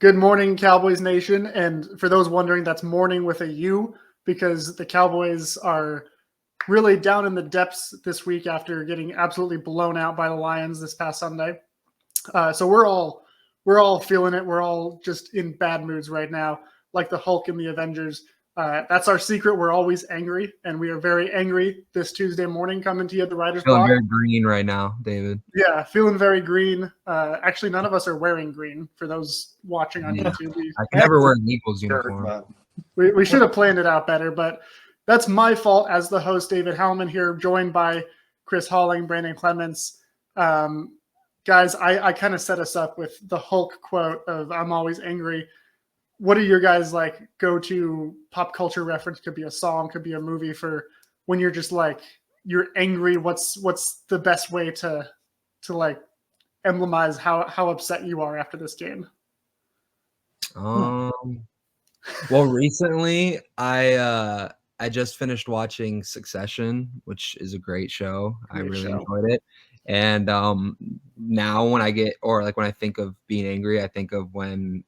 Good morning, Cowboys Nation. And for those wondering, that's morning with a U because the Cowboys are really down in the depths this week after getting absolutely blown out by the Lions this past Sunday. So we're all feeling it. We're all just in bad moods right now, like the Hulk and the Avengers. That's our secret. We're always angry, and we are very angry this Tuesday morning coming to you at the Writers Feeling Block. very green right now, David. Yeah, feeling very green. Actually, none of us are wearing green for those watching on YouTube. I can never wear an Eagles uniform. We should have planned it out better, but that's my fault as the host, David Howman here, joined by Chris Halling, Brandon Clements. Guys, I kind of set us up with the Hulk quote of "I'm always angry." What are your guys like go-to pop culture reference? Could be a song, could be a movie for when you're just like you're angry. What's the best way to like emblemize how upset you are after this game? Well, recently I just finished watching Succession, which is a great show. I really enjoyed it. And now when I think of being angry, I think of when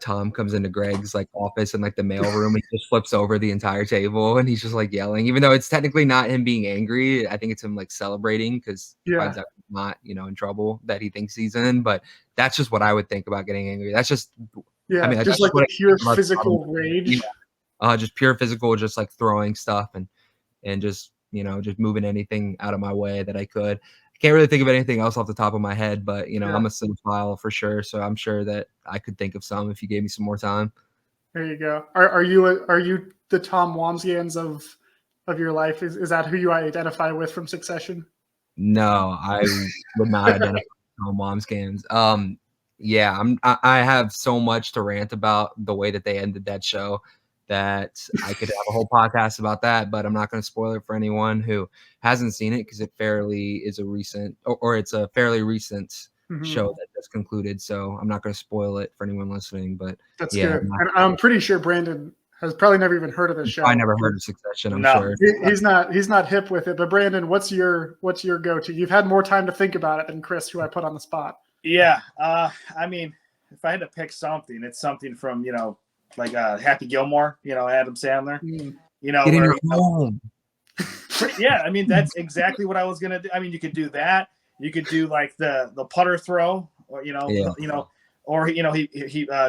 Tom comes into Greg's like office in like the mailroom, he just flips over the entire table and he's just like yelling, even though it's technically not him being angry. I think it's him like celebrating because he finds out he's not, in trouble that he thinks he's in. But that's just what I would think about getting angry. That's just, just like the pure physical rage. Just pure physical, just like throwing stuff and just, just moving anything out of my way that I could. Can't really think of anything else off the top of my head, but I'm a cinephile for sure, so I'm sure that I could think of some if you gave me some more time. There you go. Are you the Tom Wambsgans of your life? Is that who you identify with from Succession? No, I would not identify with Tom Wambsgans. I have so much to rant about the way that they ended that show that I could have a whole podcast about that, but I'm not going to spoil it for anyone who hasn't seen it because it's a fairly recent show that just concluded. So I'm not going to spoil it for anyone listening, but that's good. And I'm pretty sure Brandon has probably never even heard of the show. I never heard of Succession. I'm sure he's not hip with it. But Brandon, what's your go-to? You've had more time to think about it than Chris, who I put on the spot. Yeah, I mean, if I had to pick something, it's something from like Happy Gilmore, Adam Sandler, I mean, that's exactly what I was gonna do. I mean, you could do that. You could do like the putter throw, or he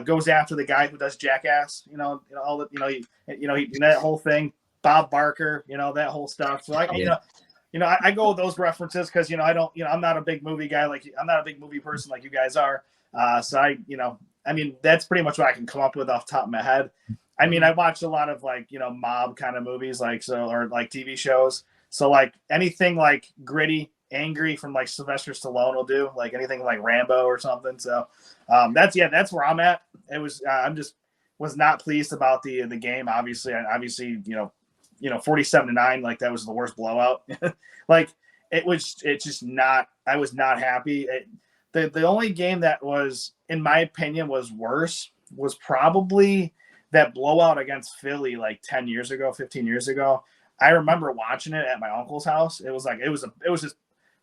goes after the guy who does Jackass, all the that whole thing. Bob Barker, that whole stuff. So I go with those references because I'm not a big movie guy I'm not a big movie person like you guys are. So I mean, that's pretty much what I can come up with off the top of my head. I mean, I watch a lot of mob kind of movies or TV shows. So like anything like gritty, angry from like Sylvester Stallone will do, like anything like Rambo or something. So that's where I'm at. It was was not pleased about the game. Obviously, 47-9, like that was the worst blowout. Like it's just not. I was not happy. The only game that was, in my opinion, was worse was probably that blowout against Philly like 10 years ago, 15 years ago. I remember watching it at my uncle's house. It was just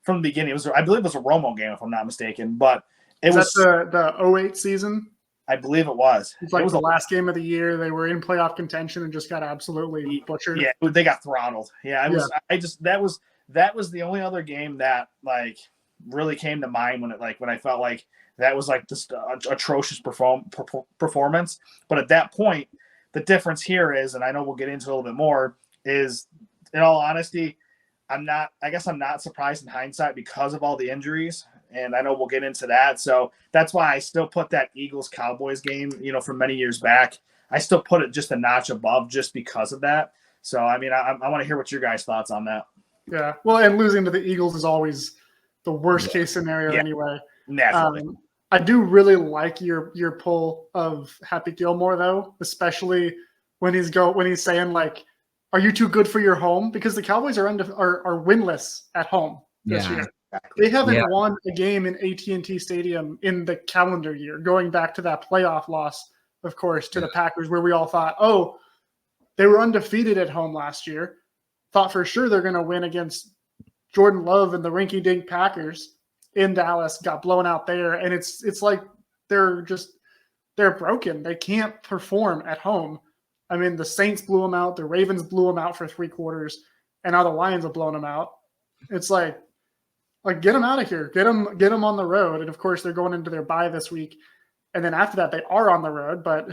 from the beginning. I believe it was a Romo game, if I'm not mistaken. But it was the 08 season. I believe it was. It was the last game of the year. They were in playoff contention and just got absolutely butchered. Yeah, they got throttled. Yeah, that was the only other game that like really came to mind when I felt like that was like just atrocious performance. But at that point, the difference here is, and I know we'll get into a little bit more, is in all honesty, I'm not surprised in hindsight because of all the injuries. And I know we'll get into that. So that's why I still put that Eagles-Cowboys game, from many years back. I still put it just a notch above just because of that. So, I mean, I want to hear what your guys' thoughts on that. Yeah. Well, and losing to the Eagles is always the worst case scenario anyway. Naturally. I do really like your pull of Happy Gilmore, though, especially when he's saying, like, are you too good for your home? Because the Cowboys are winless at home this year. They haven't won a game in AT&T Stadium in the calendar year, going back to that playoff loss, of course, to the Packers, where we all thought, oh, they were undefeated at home last year. Thought for sure they're going to win against Jordan Love and the rinky-dink Packers in Dallas, got blown out there. And it's like they're broken. They can't perform at home. I mean, the Saints blew them out. The Ravens blew them out for 3 quarters, and now the Lions have blown them out. It's like get them out of here. Get them on the road. And of course, they're going into their bye this week. And then after that, they are on the road, but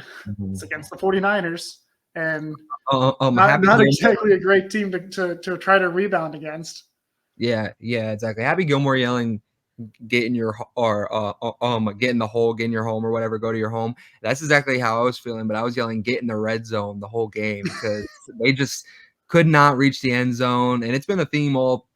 it's against the 49ers, and not exactly a great team to try to rebound against. Yeah, exactly. Happy Gilmore yelling, get in your get in the hole, get in your home or whatever, go to your home. That's exactly how I was feeling, but I was yelling, get in the red zone the whole game because they just could not reach the end zone. And it's been a theme all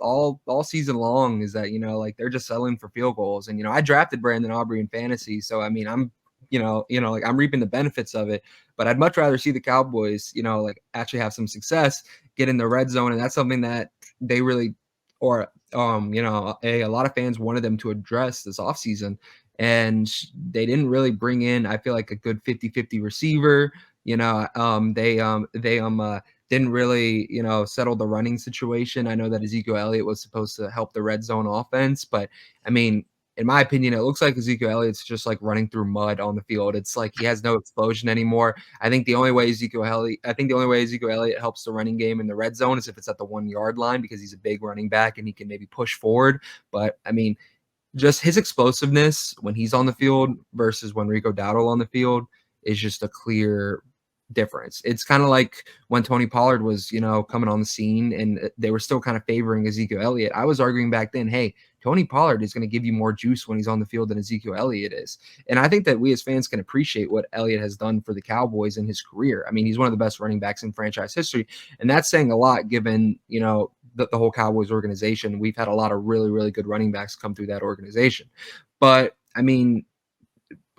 season long is that, like they're just settling for field goals. And, I drafted Brandon Aubrey in fantasy. So, I mean, I'm, like I'm reaping the benefits of it, but I'd much rather see the Cowboys, like actually have some success, get in the red zone. And that's something that they really, or a lot of fans wanted them to address this offseason, and they didn't really bring in, I feel like, a good 50-50 receiver. They didn't really, settle the running situation. I know that Ezekiel Elliott was supposed to help the red zone offense, but I mean, in my opinion, it looks like Ezekiel Elliott's just like running through mud on the field. It's like he has no explosion anymore. I think the only way Ezekiel Elliott helps the running game in the red zone is if it's at the 1 yard line because he's a big running back and he can maybe push forward. But I mean, just his explosiveness when he's on the field versus when Rico Dowdle on the field is just a clear difference. It's kind of like when Tony Pollard was, coming on the scene and they were still kind of favoring Ezekiel Elliott. I was arguing back then, hey, Tony Pollard is going to give you more juice when he's on the field than Ezekiel Elliott is. And I think that we as fans can appreciate what Elliott has done for the Cowboys in his career. I mean, he's one of the best running backs in franchise history. And that's saying a lot given, the whole Cowboys organization. We've had a lot of really, really good running backs come through that organization. But, I mean,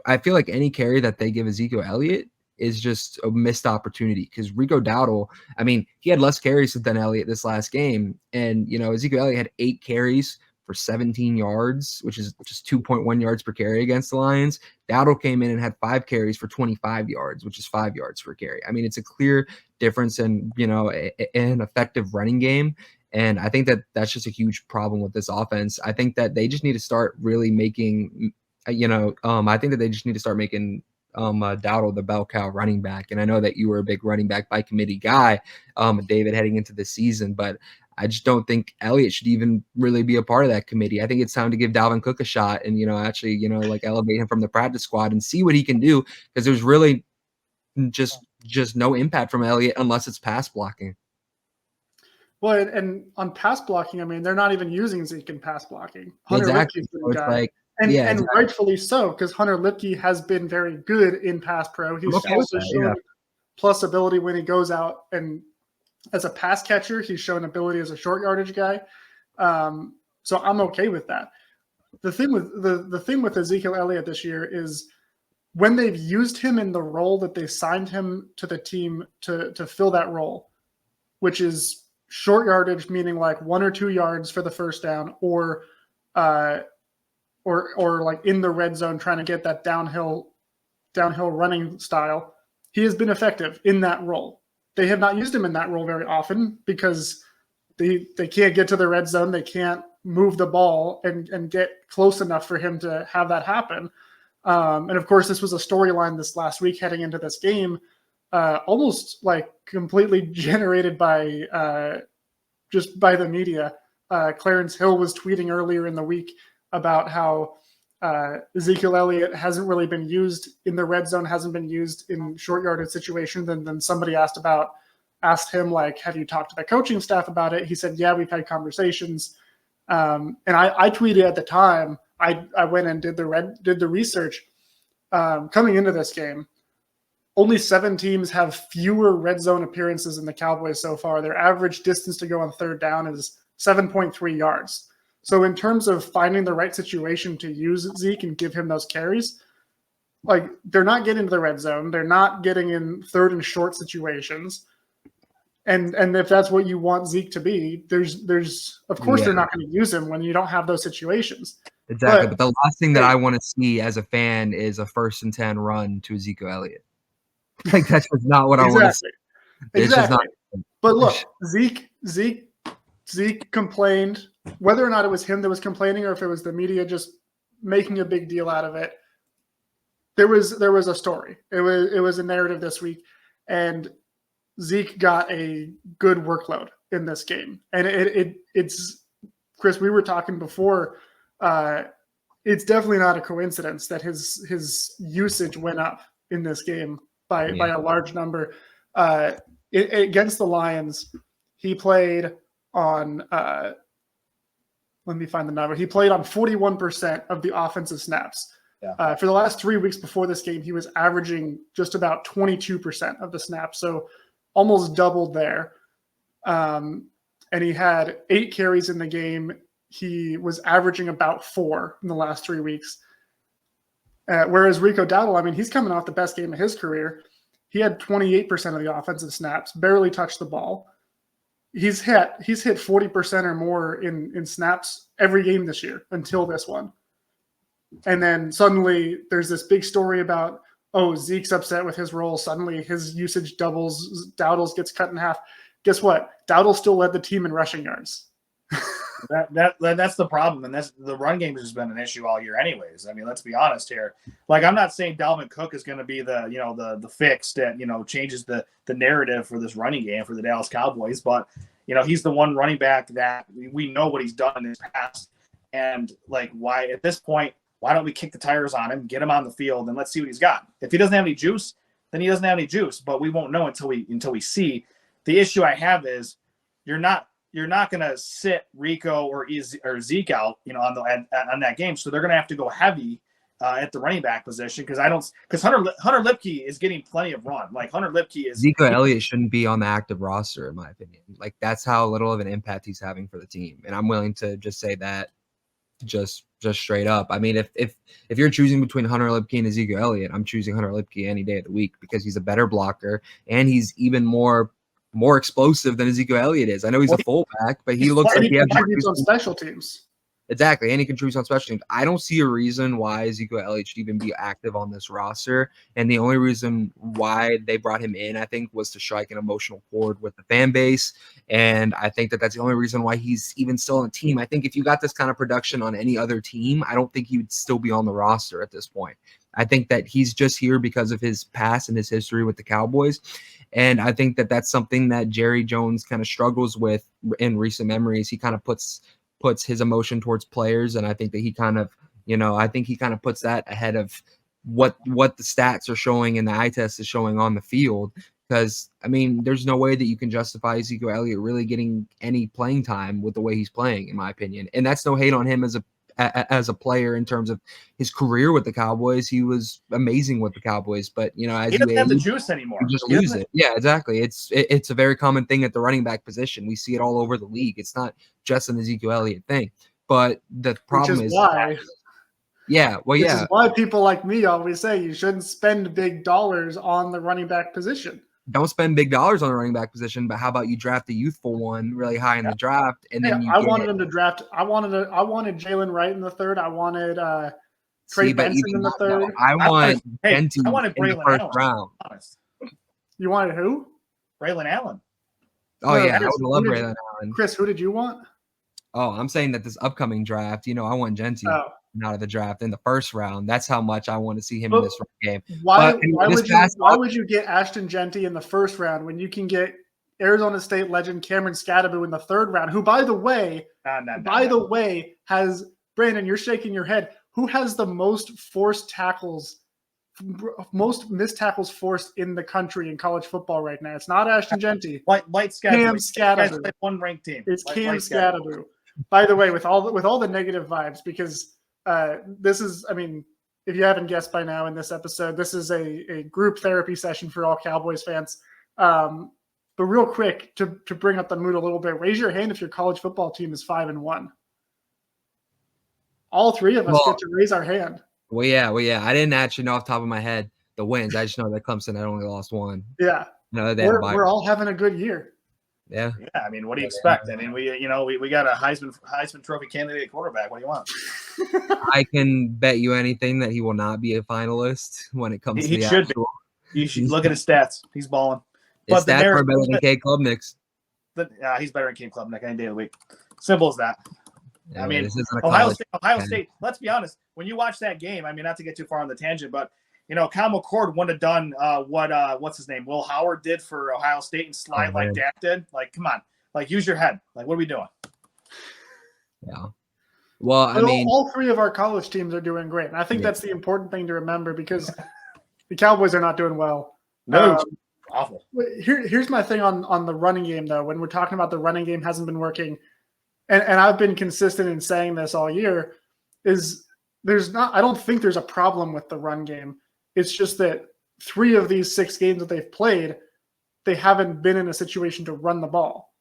I feel like any carry that they give Ezekiel Elliott is just a missed opportunity because Rico Dowdle, I mean, he had less carries than Elliott this last game. And, Ezekiel Elliott had 8 carries for 17 yards, which is just 2.1 yards per carry against the Lions. Dowdle came in and had 5 carries for 25 yards, which is 5 yards per carry. I mean, it's a clear difference in, an effective running game. And I think that that's just a huge problem with this offense. I think that they just need to start really making, I think that they just need to start making Dowdle the bell cow running back. And I know that you were a big running back by committee guy, David, heading into the season, but I just don't think Elliott should even really be a part of that committee. I think it's time to give Dalvin Cook a shot and, actually, like elevate him from the practice squad and see what he can do because there's really just no impact from Elliott unless it's pass blocking. Well, and on pass blocking, I mean, they're not even using Zeke in pass blocking. Hunter Exactly. Lipke's the guy. And rightfully so, because Hunter Lipke has been very good in pass pro. He's also shown plus ability when he goes out and as a pass catcher, he's shown ability as a short yardage guy. So I'm okay with that. The thing with Ezekiel Elliott this year is when they've used him in the role that they signed him to the team to fill that role, which is short yardage, meaning like 1 or 2 yards for the first down, or like in the red zone trying to get that downhill running style. He has been effective in that role. They have not used him in that role very often because they can't get to the red zone. They can't move the ball and get close enough for him to have that happen. And of course, this was a storyline this last week heading into this game, almost like completely generated by just by the media. Clarence Hill was tweeting earlier in the week about how Ezekiel Elliott hasn't really been used in the red zone, hasn't been used in short yardage situations. And then somebody asked him, like, have you talked to the coaching staff about it? He said, yeah, we've had conversations. And I tweeted at the time, I went and did the research coming into this game. Only 7 teams have fewer red zone appearances than the Cowboys so far. Their average distance to go on third down is 7.3 yards. So in terms of finding the right situation to use Zeke and give him those carries, like they're not getting to the red zone. They're not getting in third and short situations. And if that's what you want Zeke to be, there's of course they're not going to use him when you don't have those situations. Exactly. But the last thing that I want to see as a fan is a 1st and 10 run to Ezekiel Elliott. Like that's just not what I want to see. Exactly. But look, Zeke complained, whether or not it was him that was complaining or if it was the media just making a big deal out of it. there was a story. It was a narrative this week, and Zeke got a good workload in this game, and it's Chris. We were talking before. It's definitely not a coincidence that his usage went up in this game by a large number. Against the Lions, he played on. Let me find the number. He played on 41% of the offensive snaps. Yeah. For the last 3 weeks before this game, he was averaging just about 22% of the snaps, so almost doubled there. And he had 8 carries in the game. He was averaging about 4 in the last 3 weeks. Whereas Rico Dowdle, I mean, he's coming off the best game of his career. He had 28% of the offensive snaps, barely touched the ball. He's hit 40% or more in snaps every game this year until this one. And then suddenly there's this big story about, Zeke's upset with his role. Suddenly his usage doubles. Dowdle's gets cut in half. Guess what? Dowdle still led the team in rushing yards. That's the problem, and that's the run game has been an issue all year, anyways. I mean, let's be honest here. Like, I'm not saying Dalvin Cook is going to be the fix that changes the narrative for this running game for the Dallas Cowboys, but he's the one running back that we know what he's done in his past, and like, why at this point, why don't we kick the tires on him, get him on the field, and let's see what he's got. If he doesn't have any juice, then he doesn't have any juice, but we won't know until we see. The issue I have is you're not going to sit Rico or Zeke out, on that game. So they're going to have to go heavy at the running back position because Hunter Lipke is getting plenty of run. Like, Hunter Lipke is. Ezekiel Elliott shouldn't be on the active roster, in my opinion. Like, that's how little of an impact he's having for the team, and I'm willing to just say that, just straight up. I mean, if you're choosing between Hunter Lipke and Ezekiel Elliott, I'm choosing Hunter Lipke any day of the week because he's a better blocker and he's even more explosive than Ezekiel Elliott is. I know he's a fullback, but he looks like he contributes on special teams. Exactly, and he contributes on special teams. I don't see a reason why Ezekiel Elliott should even be active on this roster, and the only reason why they brought him in, I think, was to strike an emotional chord with the fan base, and I think that that's the only reason why he's even still on the team. I think if you got this kind of production on any other team, I don't think he would still be on the roster at this point. I think that he's just here because of his past and his history with the Cowboys. And I think that that's something that Jerry Jones kind of struggles with in recent memories. He kind of puts his emotion towards players. And I think that he kind of, puts that ahead of what the stats are showing and the eye test is showing on the field. Because, I mean, there's no way that you can justify Ezekiel Elliott really getting any playing time with the way he's playing, in my opinion. And that's no hate on him as a player in terms of his career with the Cowboys. He was amazing with the Cowboys, but as he doesn't have the juice anymore. You just lose it. Yeah, exactly. It's a very common thing at the running back position. We see it all over the league. It's not just an Ezekiel Elliott thing. But the problem is why. Yeah, well, This is why people like me always say you shouldn't spend big dollars on the running back position. Don't spend big dollars on the running back position, but how about you draft a youthful one really high in the draft, and then I wanted him to draft. I wanted Jalen Wright in the third. I wanted Trey Benson in the third. I wanted Braylon in the first round. You wanted who? Braylon Allen. Oh yeah, I would love Braylon Allen. Chris, who did you want? Oh, I'm saying that this upcoming draft, I want Genty out of the draft in the first round. That's how much I want to see him in this game. Why would you get Ashton Genty in the first round when you can get Arizona State legend Cameron Scadaboo in the third round, who, by the way, has Brandon, you're shaking your head. Who has the most missed tackles forced in the country in college football right now? It's not Ashton Genty. Light Cam Scadaboo. One ranked team. It's Cam Scadaboo. By the way, with all the negative vibes, because this is, I mean, if you haven't guessed by now in this episode, this is a group therapy session for all Cowboys fans. But real quick, to bring up the mood a little bit, raise your hand if your college football team is 5-1. All three of us get to raise our hand. Well, yeah. I didn't actually know off the top of my head the wins. I just know that Clemson had only lost one. Yeah. No, we're all having a good year. Yeah. Yeah. I mean, what do you expect? I mean, we got a Heisman Trophy candidate quarterback. What do you want? I can bet you anything that he will not be a finalist when it comes to the actual. You should look at his stats. He's balling. His stats are better than Cade Klubnik's. He's better than Cade Klubnik any day of the week. Simple as that. Yeah, I mean, Ohio State, let's be honest. When you watch that game, I mean, not to get too far on the tangent, but Kyle McCord wouldn't have done what's his name, Will Howard did for Ohio State and slide like Dak did. Like, come on, like use your head. Like, what are we doing? Yeah. Well, I mean, all three of our college teams are doing great. And I think that's the important thing to remember because the Cowboys are not doing well. No, awful. Here's my thing on the running game, though. When we're talking about the running game hasn't been working, and I've been consistent in saying this all year, is I don't think there's a problem with the run game. It's just that 3 of these 6 games that they've played, they haven't been in a situation to run the ball.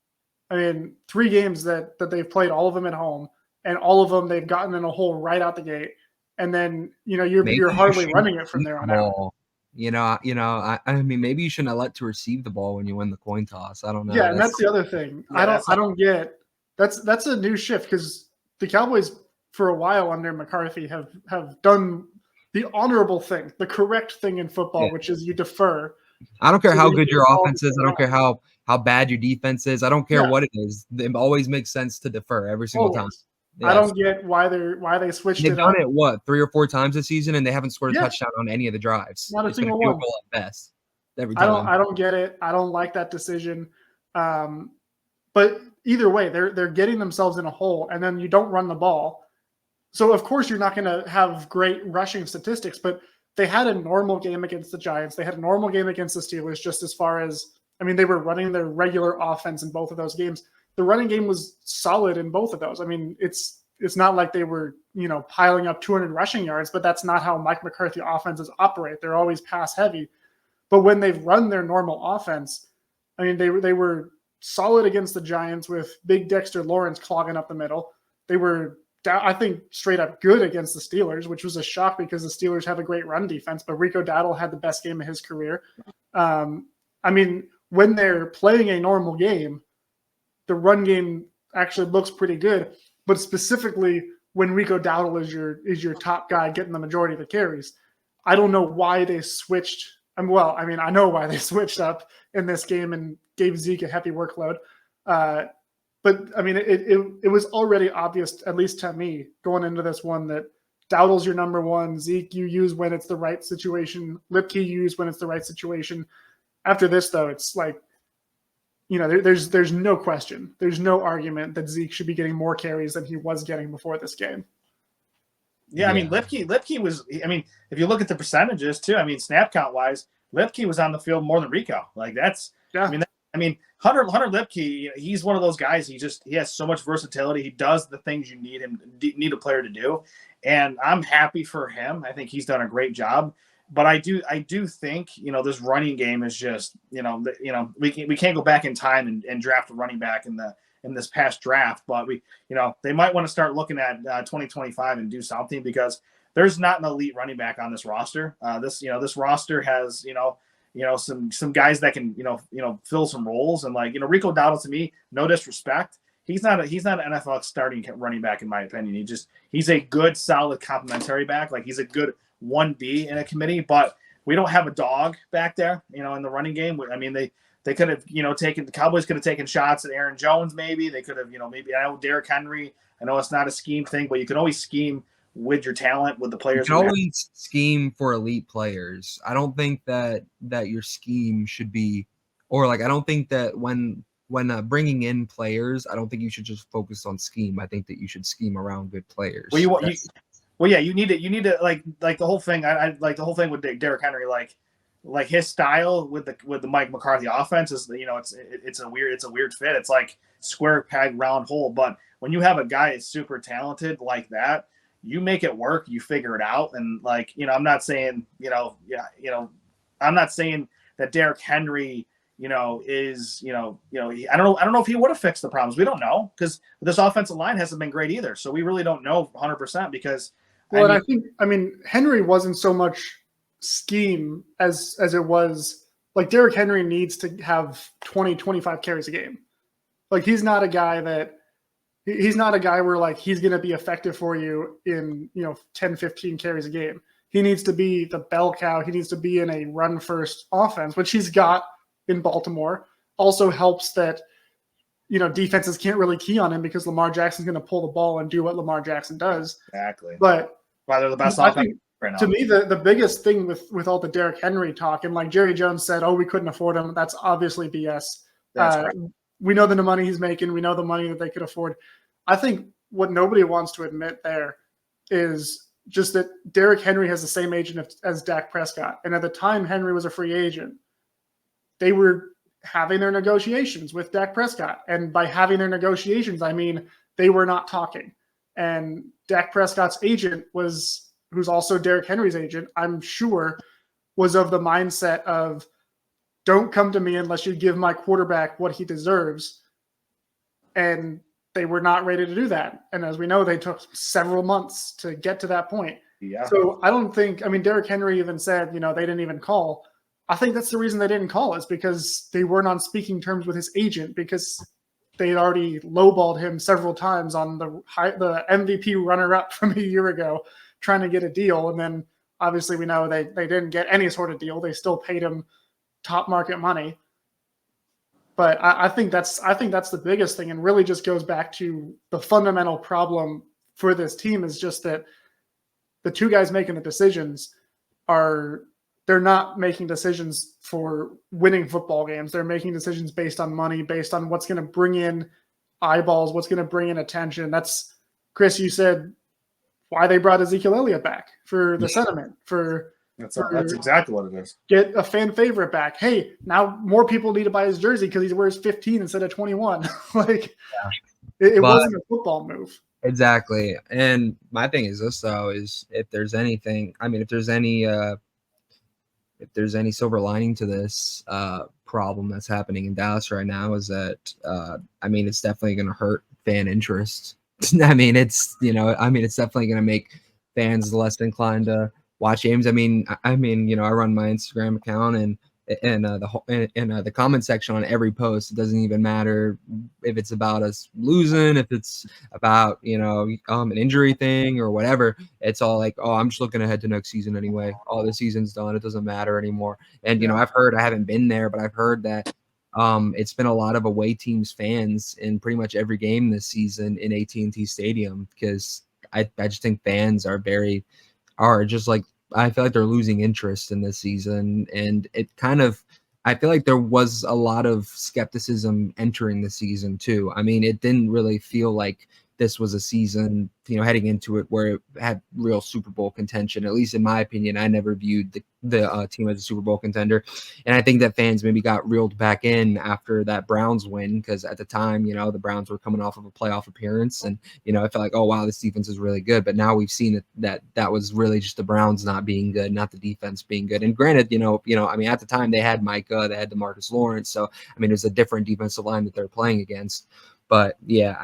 I mean, 3 games that they've played, all of them at home, and all of them they've gotten in a hole right out the gate, and then you're hardly running it from there on out. I mean, maybe you shouldn't elect to receive the ball when you win the coin toss. I don't know. Yeah, and that's the other thing. Yeah, I don't get. That's a new shift because the Cowboys for a while under McCarthy have done the honorable thing, the correct thing in football, which is you defer. I don't care how good your offense is. I don't care how bad your defense is. I don't care what it is. It always makes sense to defer every single time. Yes. I don't get why they switched They've it done up. it, what, 3 or 4 times this season, and they haven't scored a touchdown on any of the drives. Not a single been a one. field goal at best every time. I don't get it. I don't like that decision. But either way, they're getting themselves in a hole, and then you don't run the ball. So, of course, you're not going to have great rushing statistics, but they had a normal game against the Giants. They had a normal game against the Steelers, just as far as, I mean, they were running their regular offense in both of those games. The running game was solid in both of those. I mean, it's not like they were, piling up 200 rushing yards, but that's not how Mike McCarthy offenses operate. They're always pass heavy. But when they've run their normal offense, I mean, they were solid against the Giants with big Dexter Lawrence clogging up the middle. They were, I think, straight up good against the Steelers, which was a shock because the Steelers have a great run defense, but Rico Dowdle had the best game of his career. I mean, when they're playing a normal game, the run game actually looks pretty good, but specifically when Rico Dowdle is your top guy getting the majority of the carries, I don't know why they switched. I know why they switched up in this game and gave Zeke a heavy workload. But I mean, it was already obvious, at least to me, going into this one, that Dowdle's your number one. Zeke you use when it's the right situation. Lipke you use when it's the right situation. After this, though, it's like, there's no question. There's no argument that Zeke should be getting more carries than he was getting before this game. Yeah, I mean, Lipke was, I mean, if you look at the percentages too, I mean, snap count wise, Lipke was on the field more than Rico. Like I mean, Hunter Lipke, he's one of those guys. He has so much versatility. He does the things you need a player to do. And I'm happy for him. I think he's done a great job. But I do think, this running game is just, we can't go back in time and draft a running back in this past draft, but they might want to start looking at 2025 and do something because there's not an elite running back on this roster. This roster has, some guys that can, fill some roles. And Rico Dowdle, to me, no disrespect, he's not an NFL starting running back in my opinion. He's a good, solid complementary back. Like he's a good 1B in a committee, but we don't have a dog back there, in the running game. I mean, they could have, the Cowboys could have taken shots at Aaron Jones. Maybe they could have, maybe I know Derrick Henry. I know it's not a scheme thing, but you can always scheme with your talent, with the players. You can always scheme for elite players. I don't think that your scheme should be, or I don't think that when bringing in players, I don't think you should just focus on scheme. I think that you should scheme around good players. You need to like the whole thing. I like the whole thing with Derrick Henry, like his style with the Mike McCarthy offense is, it's a weird fit. It's like square peg round hole. But when you have a guy that's super talented like that, you make it work, you figure it out. And I'm not saying, I'm not saying that Derrick Henry, is, I don't know if he would have fixed the problems. We don't know because this offensive line hasn't been great either. So we really don't know 100% because. Well, I think Henry wasn't so much scheme as it was like Derrick Henry needs to have 20, 25 carries a game. Like he's not a guy where he's going to be effective for you in, 10, 15 carries a game. He needs to be the bell cow. He needs to be in a run first offense, which he's got in Baltimore. Also helps that, defenses can't really key on him because Lamar Jackson's going to pull the ball and do what Lamar Jackson does. Exactly. But why they're the best offense in right now. To me, the biggest thing with all the Derrick Henry talk, and like Jerry Jones said, oh, we couldn't afford him. That's obviously BS. Right. We know the money he's making. We know the money that they could afford. I think what nobody wants to admit there is just that Derrick Henry has the same agent as Dak Prescott. And at the time Henry was a free agent, they were having their negotiations with Dak Prescott. And by having their negotiations, I mean they were not talking. And Dak Prescott's agent who's also Derrick Henry's agent, I'm sure, was of the mindset of, don't come to me unless you give my quarterback what he deserves. And they were not ready to do that. And as we know, they took several months to get to that point. Yeah. So I don't think, I mean, Derrick Henry even said, they didn't even call. I think that's the reason they didn't call, is because they weren't on speaking terms with his agent, because they had already lowballed him several times on the MVP runner-up from a year ago, trying to get a deal. And then obviously we know they didn't get any sort of deal. They still paid him top market money. But I think that's the biggest thing, and really just goes back to the fundamental problem for this team is just that the two guys making the decisions they're not making decisions for winning football games. They're making decisions based on money, based on what's going to bring in eyeballs, what's going to bring in attention. That's, Chris, you said why they brought Ezekiel Elliott back, for the sentiment, That's exactly what it is. Get a fan favorite back. Hey, now more people need to buy his jersey because he wears 15 instead of 21. It wasn't a football move. Exactly. And my thing is this, though, is if there's any silver lining to this problem that's happening in Dallas right now, is that, it's definitely going to hurt fan interest. It's definitely going to make fans less inclined to watch games. I run my Instagram account, and the comment section on every post, it doesn't even matter if it's about us losing, if it's about an injury thing or whatever. It's all like, oh, I'm just looking ahead to next season anyway. Oh, the season's done, it doesn't matter anymore. And I've heard, I haven't been there, but I've heard that it's been a lot of away teams fans in pretty much every game this season in AT&T Stadium, because I just think fans are just like, I feel like they're losing interest in this season. And I feel like there was a lot of skepticism entering the season too. It didn't really feel like this was a season, heading into it, where it had real Super Bowl contention. At least in my opinion, I never viewed the team as a Super Bowl contender. And I think that fans maybe got reeled back in after that Browns win, because at the time, the Browns were coming off of a playoff appearance, and I felt like, oh wow, this defense is really good. But now we've seen that was really just the Browns not being good, not the defense being good. And granted, at the time they had Micah, they had DeMarcus Lawrence, so it was a different defensive line that they're playing against. But yeah,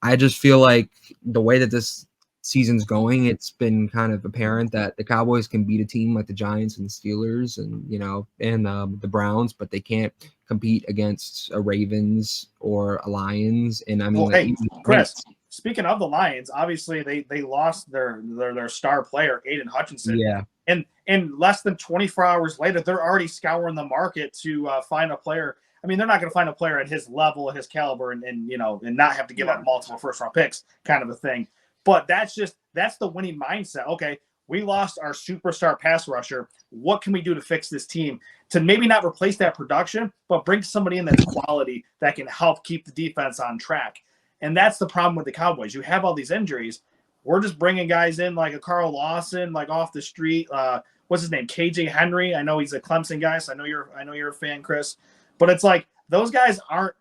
I just feel like the way that this season's going, it's been kind of apparent that the Cowboys can beat a team like the Giants and the Steelers and the Browns, but they can't compete against a Ravens or a Lions. And Chris, speaking of the Lions, obviously they lost their star player, Aiden Hutchinson. Yeah. And in less than 24 hours later, they're already scouring the market to find a player. They're not going to find a player at his level, at his caliber, and not have to give up multiple first-round picks, kind of a thing. But that's the winning mindset. Okay, we lost our superstar pass rusher. What can we do to fix this team to maybe not replace that production, but bring somebody in that's quality that can help keep the defense on track? And that's the problem with the Cowboys. You have all these injuries. We're just bringing guys in like a Carl Lawson, like off the street. What's his name? KJ Henry. I know he's a Clemson guy, so I know you're a fan, Chris. But it's like those guys aren't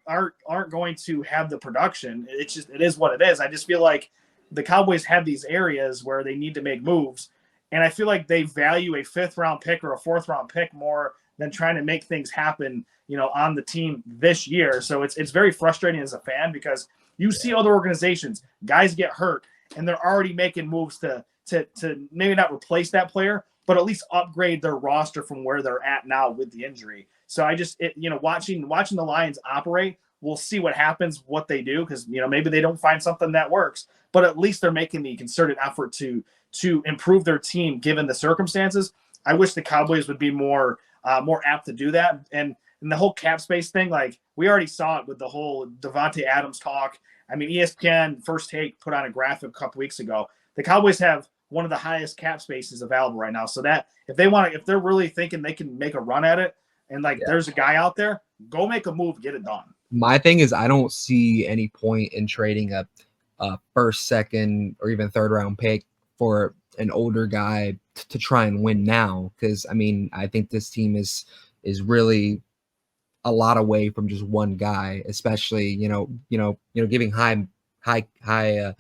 going to have the production. It is what it is. I just feel like the Cowboys have these areas where they need to make moves, and I feel like they value a 5th round pick or a 4th round pick more than trying to make things happen, on the team this year. So it's very frustrating as a fan, because you see other organizations, guys get hurt, and they're already making moves to maybe not replace that player, but at least upgrade their roster from where they're at now with the injury. So watching the Lions operate, we'll see what happens, what they do, because maybe they don't find something that works, but at least they're making the concerted effort to improve their team given the circumstances. I wish the Cowboys would be more apt to do that. And the whole cap space thing, like we already saw it with the whole Devontae Adams talk. ESPN First Take put on a graphic a couple weeks ago. The Cowboys have one of the highest cap spaces available right now. So that if they're really thinking they can make a run at it, and like there's a guy out there, go make a move, get it done. My thing is, I don't see any point in trading a first, second, or even third round pick for an older guy to try and win now. Because I mean, I think this team is really a lot away from just one guy, especially giving high high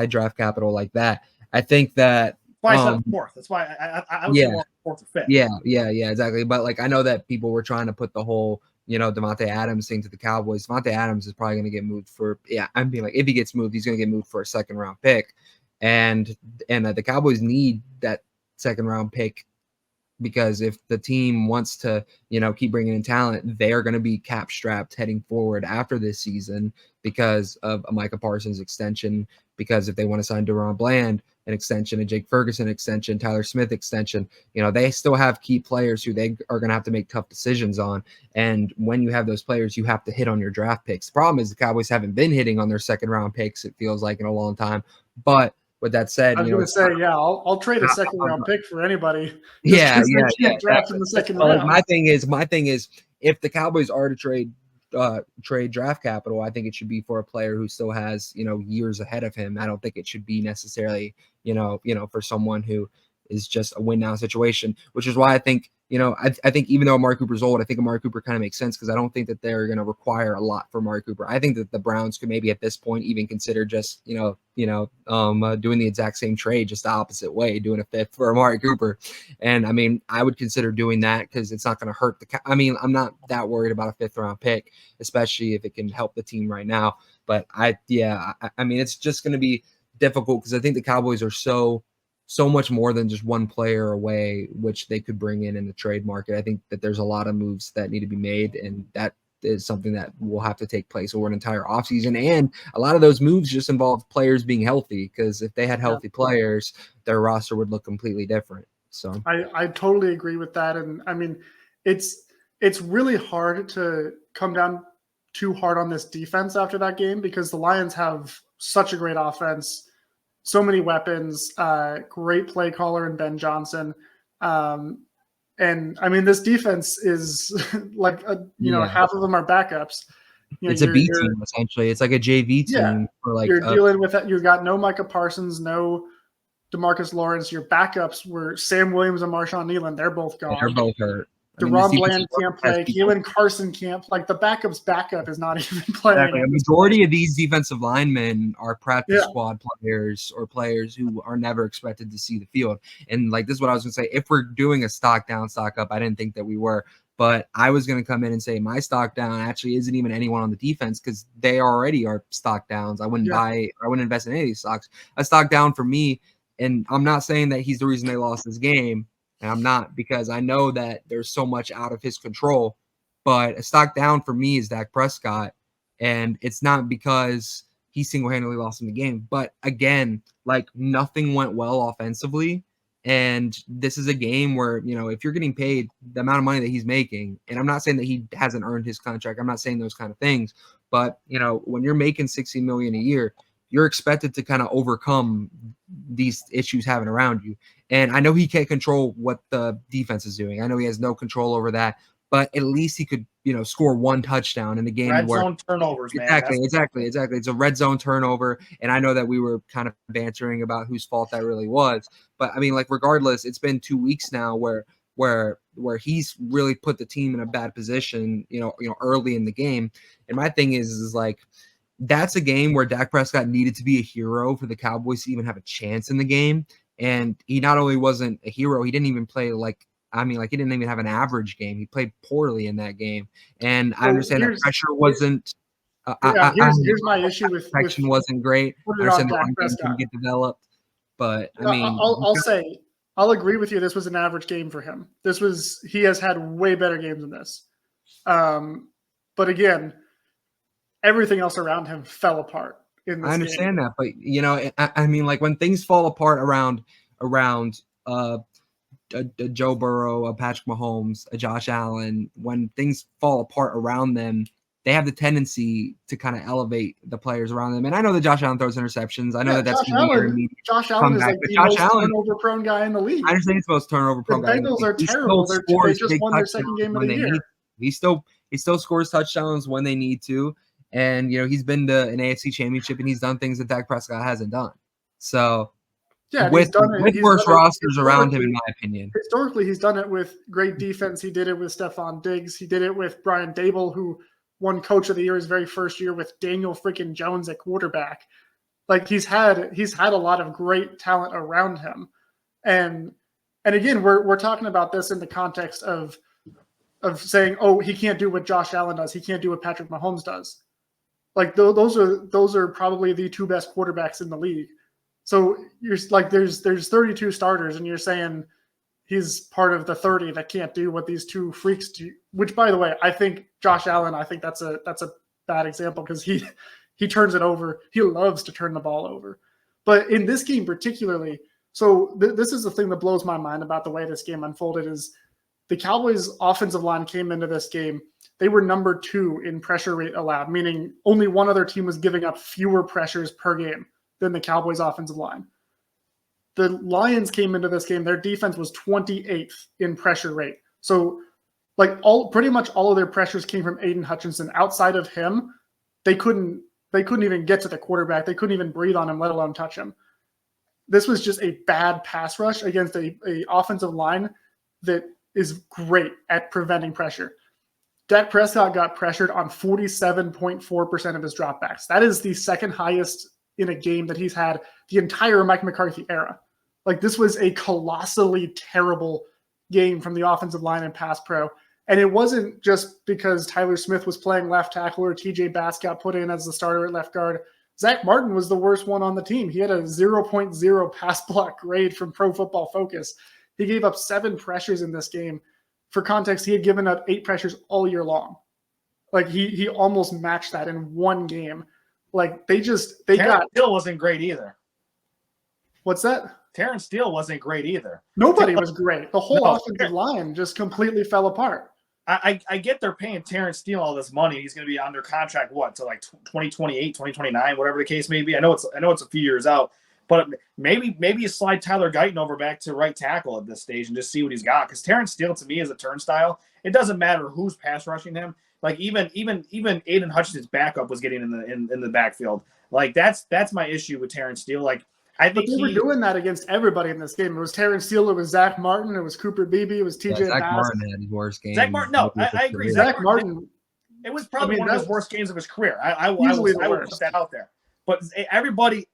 draft capital like that. I think that That's why I said fourth. That's why I would say more fourth or fifth. Yeah, exactly. But like I know that people were trying to put the whole Devontae Adams thing to the Cowboys. Devontae Adams is probably going to get moved for I'm being like, if he gets moved, he's going to get moved for a second round pick, and the Cowboys need that second round pick, because if the team wants to, keep bringing in talent, they are going to be cap strapped heading forward after this season because of a Micah Parsons extension, because if they want to sign Deron Bland an extension, a Jake Ferguson extension, Tyler Smith extension, they still have key players who they are going to have to make tough decisions on. And when you have those players, you have to hit on your draft picks. The problem is the Cowboys haven't been hitting on their second round picks, it feels like, in a long time. But with that said, I was going to say, I'll trade a second round pick for anybody. Yeah. Draft in the second round. My thing is, if the Cowboys are to trade draft capital, I think it should be for a player who still has years ahead of him. I don't think it should be necessarily for someone who is just a win now situation, which is why I think I think even though Amari Cooper's old, I think Amari Cooper kind of makes sense, because I don't think that they're going to require a lot for Amari Cooper. I think that the Browns could maybe at this point even consider just doing the exact same trade, just the opposite way, doing a fifth for Amari Cooper. And I mean, I would consider doing that because it's not going to hurt I'm not that worried about a fifth round pick, especially if it can help the team right now. But I mean, it's just going to be difficult because I think the Cowboys are so much more than just one player away, which they could bring in the trade market. I think that there's a lot of moves that need to be made, and that is something that will have to take place over an entire offseason. And a lot of those moves just involve players being healthy, because if they had healthy players, their roster would look completely different. So I totally agree with that. And I mean, it's really hard to come down too hard on this defense after that game, because the Lions have such a great offense, so many weapons, great play caller in Ben Johnson. And I mean, this defense is like, half of them are backups. It's a B team, essentially. It's like a JV team. For like you're dealing with that. You've got no Micah Parsons, no DeMarcus Lawrence. Your backups were Sam Williams and Marshawn Nealon. They're both gone. They're both hurt. Deron Bland can't play. Keelan Carson can't. Like, the backup's backup is not even playing. Exactly. A majority of these defensive linemen are practice squad players, or players who are never expected to see the field. And like, this is what I was going to say. If we're doing a stock down, stock up, I didn't think that we were, but I was going to come in and say my stock down actually isn't even anyone on the defense, because they already are stock downs. I wouldn't invest in any of these stocks. A stock down for me, and I'm not saying that he's the reason they lost this game, and I'm not, because I know that there's so much out of his control. But a stock down for me is Dak Prescott. And it's not because he single-handedly lost him the game. But again, like, nothing went well offensively. And this is a game where, if you're getting paid the amount of money that he's making, and I'm not saying that he hasn't earned his contract, I'm not saying those kind of things. But, when you're making $60 million a year, you're expected to kind of overcome these issues having around you. And I know he can't control what the defense is doing. I know he has no control over that, but at least he could, score one touchdown in a game where zone turnovers, man. Exactly. It's a red zone turnover. And I know that we were kind of bantering about whose fault that really was. But I mean, like, regardless, it's been 2 weeks now where he's really put the team in a bad position, early in the game. And my thing is like, that's a game where Dak Prescott needed to be a hero for the Cowboys to even have a chance in the game. And he not only wasn't a hero, he didn't even play he didn't even have an average game. He played poorly in that game. And I understand that pressure wasn't. Here's my issue with protection wasn't great. I understand the line game can get developed, but I mean, I'll agree with you. This was an average game for him. He has had way better games than this. But again, everything else around him fell apart in this game. I understand that, but I mean, like, when things fall apart around a Joe Burrow, a Patrick Mahomes, a Josh Allen, when things fall apart around them, they have the tendency to kind of elevate the players around them. And I know that Josh Allen throws interceptions. I know that's Josh Allen is comeback, like the Josh most Allen, turnover-prone guy in the league. I understand he's the most turnover-prone guy. The Bengals are terrible. They just won their second game of the year. He still scores touchdowns when they need to. And, he's been to an AFC championship and he's done things that Dak Prescott hasn't done. So, yeah, with worse rosters around him, in my opinion. Historically, he's done it with great defense. He did it with Stephon Diggs. He did it with Brian Dable, who won Coach of the Year his very first year with Daniel freaking Jones at quarterback. Like he's had a lot of great talent around him, and again, we're talking about this in the context of saying, oh, he can't do what Josh Allen does. He can't do what Patrick Mahomes does. Like those are probably the two best quarterbacks in the league. So you're like, there's 32 starters, and you're saying he's part of the 30 that can't do what these two freaks do. Which, by the way, I think Josh Allen, I think that's a bad example because he turns it over. He loves to turn the ball over. But in this game particularly, so this is the thing that blows my mind about the way this game unfolded is the Cowboys' offensive line came into this game. They were number 2 in pressure rate allowed, meaning only one other team was giving up fewer pressures per game than the Cowboys' offensive line. The Lions came into this game, their defense was 28th in pressure rate. So pretty much all of their pressures came from Aiden Hutchinson. Outside of him, they couldn't even get to the quarterback. They couldn't even breathe on him, let alone touch him. This was just a bad pass rush against a offensive line that is great at preventing pressure. Dak Prescott got pressured on 47.4% of his dropbacks. That is the second highest in a game that he's had the entire Mike McCarthy era. Like this was a colossally terrible game from the offensive line and pass pro. And it wasn't just because Tyler Smith was playing left tackle or TJ Bass got put in as the starter at left guard. Zach Martin was the worst one on the team. He had a 0.0 pass block grade from Pro Football Focus. He gave up 7 pressures in this game. For context, he had given up 8 pressures all year long. Like he almost matched that in one game. Like Terrence Steele wasn't great either. What's that? Terrence Steele wasn't great either. Nobody was great. The whole offensive line just completely fell apart. I get they're paying Terrence Steele all this money. He's going to be under contract to like 2028, 2029, whatever the case may be. I know it's a few years out, but maybe you slide Tyler Guyton over back to right tackle at this stage and just see what he's got. Because Terrence Steele to me is a turnstile. It doesn't matter who's pass rushing him. Like even Aiden Hutchinson's backup was getting in the backfield. Like that's my issue with Terrence Steele. Like I think they were doing that against everybody in this game. It was Terrence Steele, it was Zach Martin, it was Cooper Beebe, it was TJ Bass. Zach Martin had his worst game. Zach Martin, no, I agree. Zach Martin, it was probably one of his worst games of his career. I will put that out there. But everybody,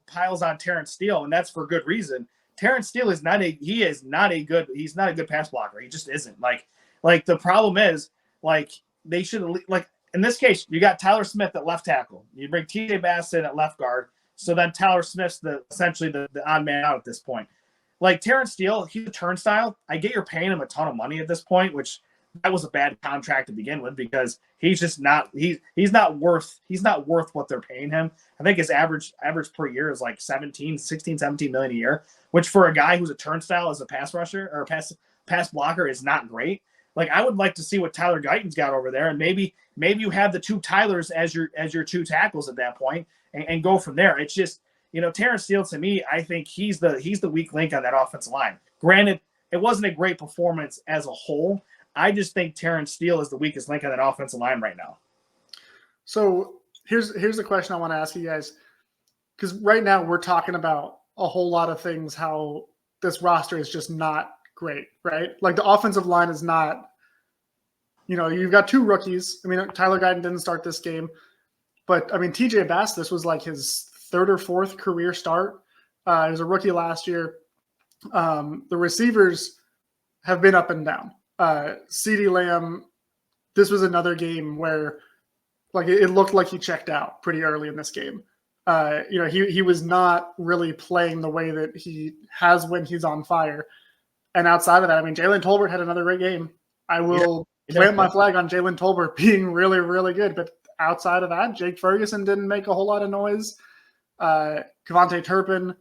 piles on Terrence Steele, and that's for good reason. Terrence Steele is not a good pass blocker. He just isn't. Like the problem is, like they should like in this case, you got Tyler Smith at left tackle. You bring TJ Bass in at left guard. So then Tyler Smith's essentially the odd man out at this point. Like Terrence Steele, he's a turnstile. I get you're paying him a ton of money at this point, which that was a bad contract to begin with because he's just not he's not worth what they're paying him. I think his average per year is like 16, 17 million a year, which for a guy who's a turnstile as a pass rusher or pass blocker is not great. Like I would like to see what Tyler Guyton's got over there, and maybe you have the 2 Tylers as your 2 tackles at that point, and go from there. It's just Terrence Steele to me, I think he's the weak link on that offensive line. Granted, it wasn't a great performance as a whole. I just think Terrence Steele is the weakest link on that offensive line right now. So here's the question I want to ask you guys, because right now we're talking about a whole lot of things, how this roster is just not great, right? Like the offensive line is not, you've got 2 rookies. I mean, Tyler Guyton didn't start this game, but I mean, TJ Bass, this was like his 3rd or 4th career start. He was a rookie last year. The receivers have been up and down. CeeDee Lamb, this was another game where like it looked like he checked out pretty early in this game. He was not really playing the way that he has when he's on fire. And outside of that, I mean, Jalen Tolbert had another great game. I will plant my flag on Jalen Tolbert being really, really good. But outside of that, Jake Ferguson didn't make a whole lot of noise. Kevontae Turpin,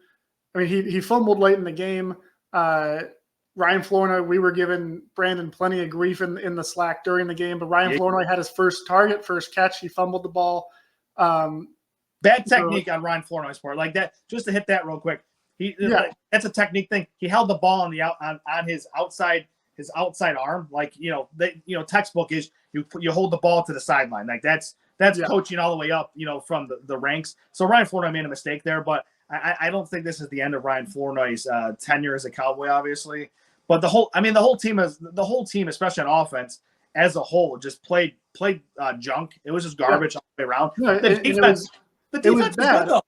I mean, he fumbled late in the game. Ryan Flournoy, we were giving Brandon plenty of grief in the Slack during the game, but Ryan Flournoy had his first target, first catch. He fumbled the ball. Bad technique on Ryan Flournoy's part, like that. Just to hit that real quick, that's a technique thing. He held the ball on his outside arm, like textbook is you hold the ball to the sideline, like that's coaching all the way up, from the ranks. So Ryan Flournoy made a mistake there, but I don't think this is the end of Ryan Flournoy's tenure as a Cowboy, obviously. But the whole team, especially on offense as a whole, just played junk. It was just garbage all the way around. No, the defense was bad. Though.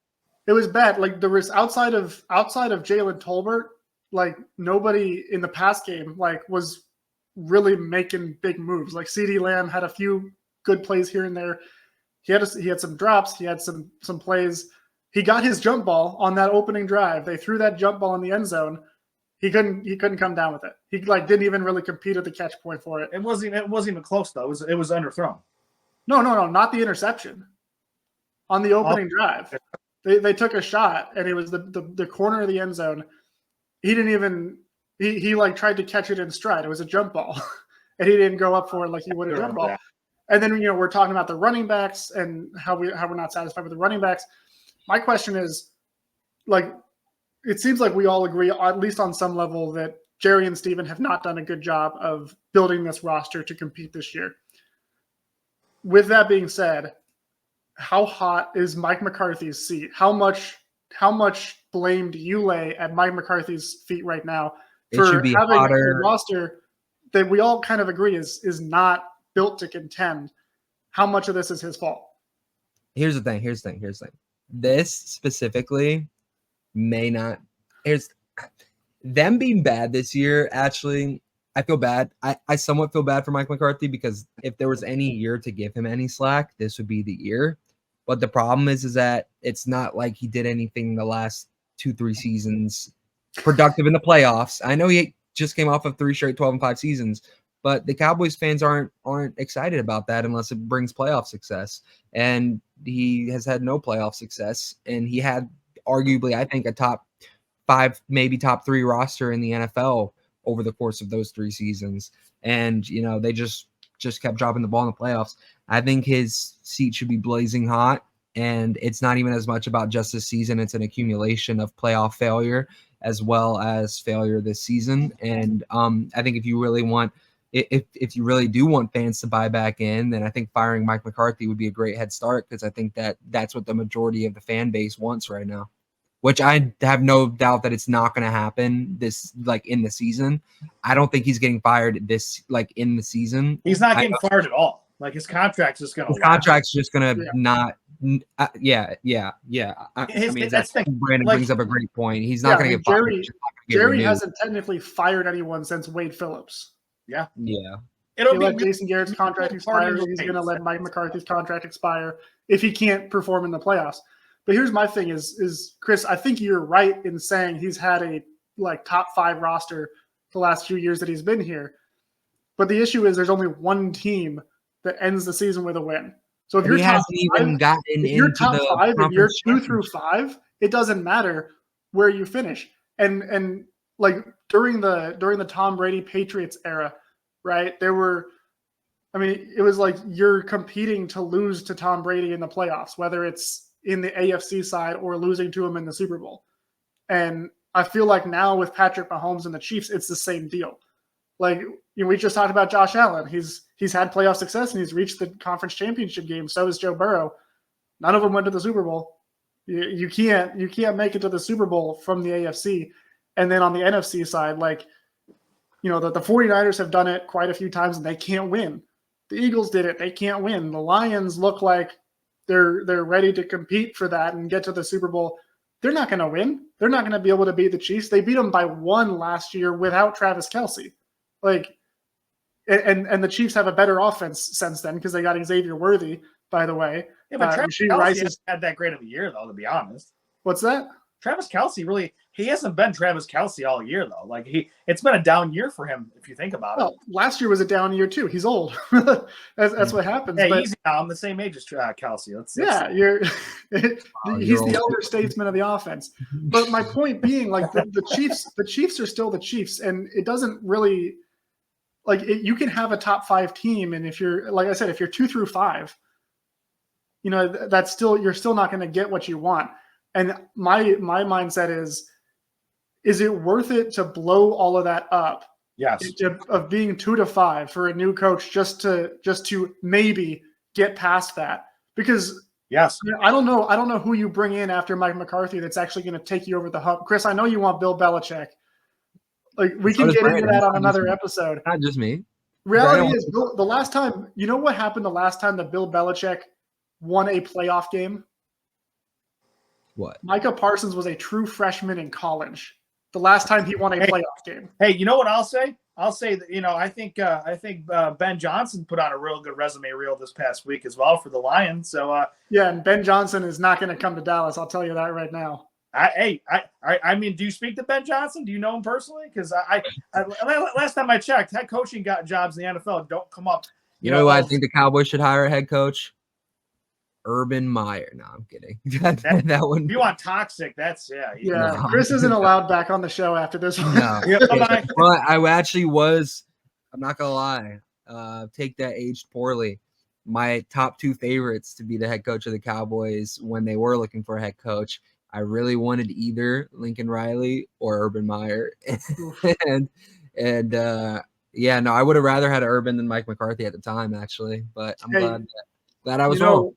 It was bad. Like there was outside of Jalen Tolbert, like nobody in the pass game was really making big moves. Like CeeDee Lamb had a few good plays here and there. He had some drops. He had some plays. He got his jump ball on that opening drive. They threw that jump ball in the end zone. He couldn't come down with it. He didn't even really compete at the catch point for it. It wasn't even close though. It was underthrown. No, not the interception. On the opening drive, they took a shot and it was the corner of the end zone. He didn't even he tried to catch it in stride. It was a jump ball, and he didn't go up for it like he would a jump ball. And then we're talking about the running backs and how we're not satisfied with the running backs. My question is, it seems like we all agree, at least on some level, that Jerry and Steven have not done a good job of building this roster to compete this year. With that being said, how hot is Mike McCarthy's seat? How much blame do you lay at Mike McCarthy's feet right now for having a roster that we all kind of agree is not built to contend? How much of this is his fault? Here's the thing. This specifically may not. Here's them being bad this year. Actually, I feel bad. I somewhat feel bad for Mike McCarthy because if there was any year to give him any slack, this would be the year. But the problem is that it's not like he did anything the last 2-3 seasons productive in the playoffs. I know he just came off of 3 straight 12-5 seasons, but the Cowboys fans aren't excited about that unless it brings playoff success. And he has had no playoff success. And he had arguably, I think, a top 5, maybe top 3 roster in the NFL over the course of those 3 seasons. And, they just kept dropping the ball in the playoffs. I think his seat should be blazing hot. And it's not even as much about just this season. It's an accumulation of playoff failure as well as failure this season. And I think if you really do want fans to buy back in, then I think firing Mike McCarthy would be a great head start because I think that's what the majority of the fan base wants right now, which I have no doubt that it's not going to happen in the season. I don't think he's getting fired in the season. He's not getting fired at all. His contract's just going to. His contract's just going to not. Yeah. Brandon brings up a great point. He's not going to get fired. Jerry hasn't technically fired anyone since Wade Phillips. Yeah. He'll let Jason Garrett's contract expire. He's going to let Mike McCarthy's contract expire if he can't perform in the playoffs. But here's my thing is Chris, I think you're right in saying he's had a top 5 roster the last few years that he's been here. But the issue is there's only one team that ends the season with a win. So if you're top 5, and you're 2 through 5, it doesn't matter where you finish. And during the Tom Brady Patriots era, right? It was like you're competing to lose to Tom Brady in the playoffs, whether it's in the AFC side or losing to him in the Super Bowl. And I feel like now with Patrick Mahomes and the Chiefs, it's the same deal. We just talked about Josh Allen. He's had playoff success and he's reached the conference championship game. So has Joe Burrow. None of them went to the Super Bowl. You can't make it to the Super Bowl from the AFC. And then on the NFC side, the 49ers have done it quite a few times and they can't win. The Eagles did it. They can't win. The Lions look like they're ready to compete for that and get to the Super Bowl. They're not going to win. They're not going to be able to beat the Chiefs. They beat them by 1 last year without Travis Kelce. And the Chiefs have a better offense since then because they got Xavier Worthy, by the way. Yeah, but Travis Kelce hasn't had that great of a year, though, to be honest. What's that? Travis Kelce he hasn't been Travis Kelce all year though. Like it's been a down year for him if you think about it. Last year was a down year too. He's old. that's what happens. Hey, but, easy now. I'm the same age as Kelce. He's the elder statesman of the offense. But my point being, like the Chiefs are still the Chiefs, and it doesn't really you can have a top 5 team, and if you're like I said, if you're 2 through 5, that's you're still not going to get what you want. And my mindset is it worth it to blow all of that up? Yes. Of being 2 to 5 for a new coach just to maybe get past that? Because yes, I don't know who you bring in after Mike McCarthy that's actually going to take you over the hump. Chris, I know you want Bill Belichick. Like we can get into that on another episode. Not just me. Reality is the last time, you know what happened the last time that Bill Belichick won a playoff game? What? Micah Parsons was a true freshman in college. The last time he won a playoff game. Hey, you know what I'll say? I'll say that I think Ben Johnson put on a real good resume reel this past week as well for the Lions. So yeah, and Ben Johnson is not going to come to Dallas. I'll tell you that right now. I mean, do you speak to Ben Johnson? Do you know him personally? Because I last time I checked, head coaching jobs in the NFL don't come up. You know who I think the Cowboys should hire a head coach? Urban Meyer. No, I'm kidding. that wouldn't. You want toxic? That's No. Chris isn't allowed back on the show after this one. No. But I actually was. I'm not gonna lie. Take that aged poorly. My top 2 favorites to be the head coach of the Cowboys when they were looking for a head coach. I really wanted either Lincoln Riley or Urban Meyer, and I would have rather had Urban than Mike McCarthy at the time, actually. But I'm glad I was wrong.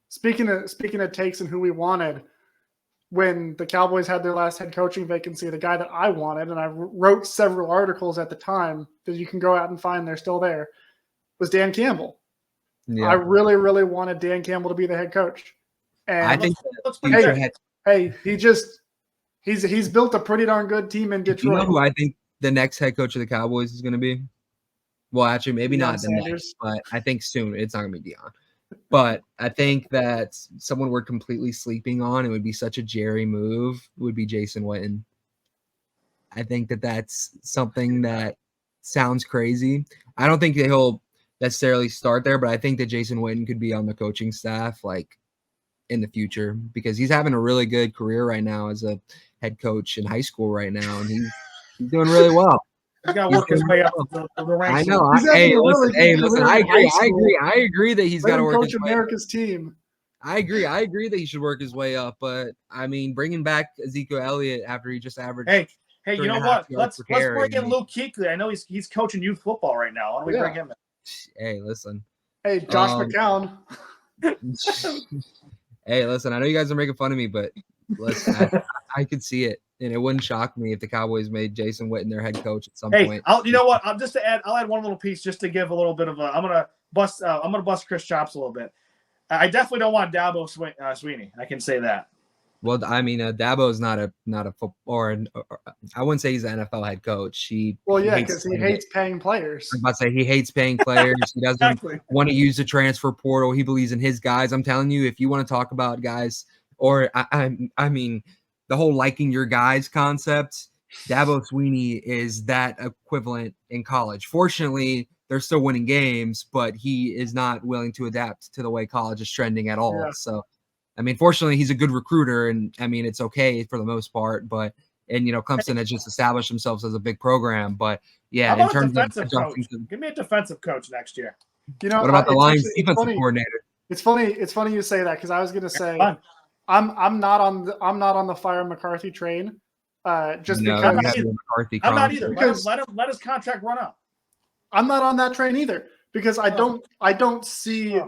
Speaking of takes and who we wanted, when the Cowboys had their last head coaching vacancy, the guy that I wanted, and I wrote several articles at the time that you can go out and find, they're still there, was Dan Campbell. Yeah. I really, really wanted Dan Campbell to be the head coach. And I think he's built a pretty darn good team in Detroit. You know who I think the next head coach of the Cowboys is going to be? Well, actually, maybe not the next, but I think soon it's not going to be Deion. But I think that someone we're completely sleeping on, it would be such a Jerry move, would be Jason Witten. I think that's something that sounds crazy. I don't think that he'll necessarily start there, but I think that Jason Witten could be on the coaching staff in the future because he's having a really good career right now as a head coach in high school right now, and he's doing really well. He's got to work his way up the ranks. I know. Listen. I agree that he's got to work his way America's team. I agree that he should work his way up, but I mean, bringing back Ezekiel Elliott after he just averaged. Hey, you know what? Let's bring in Luke Kuechly. I know he's coaching youth football right now. Why don't we bring him in? Hey, listen. Hey, Josh McCown. Hey, listen. I know you guys are making fun of me, but listen, I could see it. And it wouldn't shock me if the Cowboys made Jason Witten their head coach at some point. You know what? I'll add one little piece just to give a little bit of I'm gonna bust Chris chops a little bit. I definitely don't want Dabo Sweeney. I can say that. Well, I mean, Dabo is not a football, or I wouldn't say he's an NFL head coach. Because he hates paying players. I'm about to say he hates paying players. He doesn't want to use the transfer portal. He believes in his guys. I'm telling you, if you want to talk about guys, or I mean, the whole liking your guys concept, Dabo Sweeney is that equivalent in college. Fortunately, they're still winning games, but he is not willing to adapt to the way college is trending at all. Yeah. So, I mean, fortunately, he's a good recruiter, and I mean, it's okay for the most part. But Clemson has just established themselves as a big program. But yeah, in terms of coach? Give me a defensive coach next year. What about the Lions defensive coordinator? It's funny you say that because I was going to say I'm not on the fire McCarthy train. Because I'm not either. Because let his contract run out. I'm not on that train either because I don't see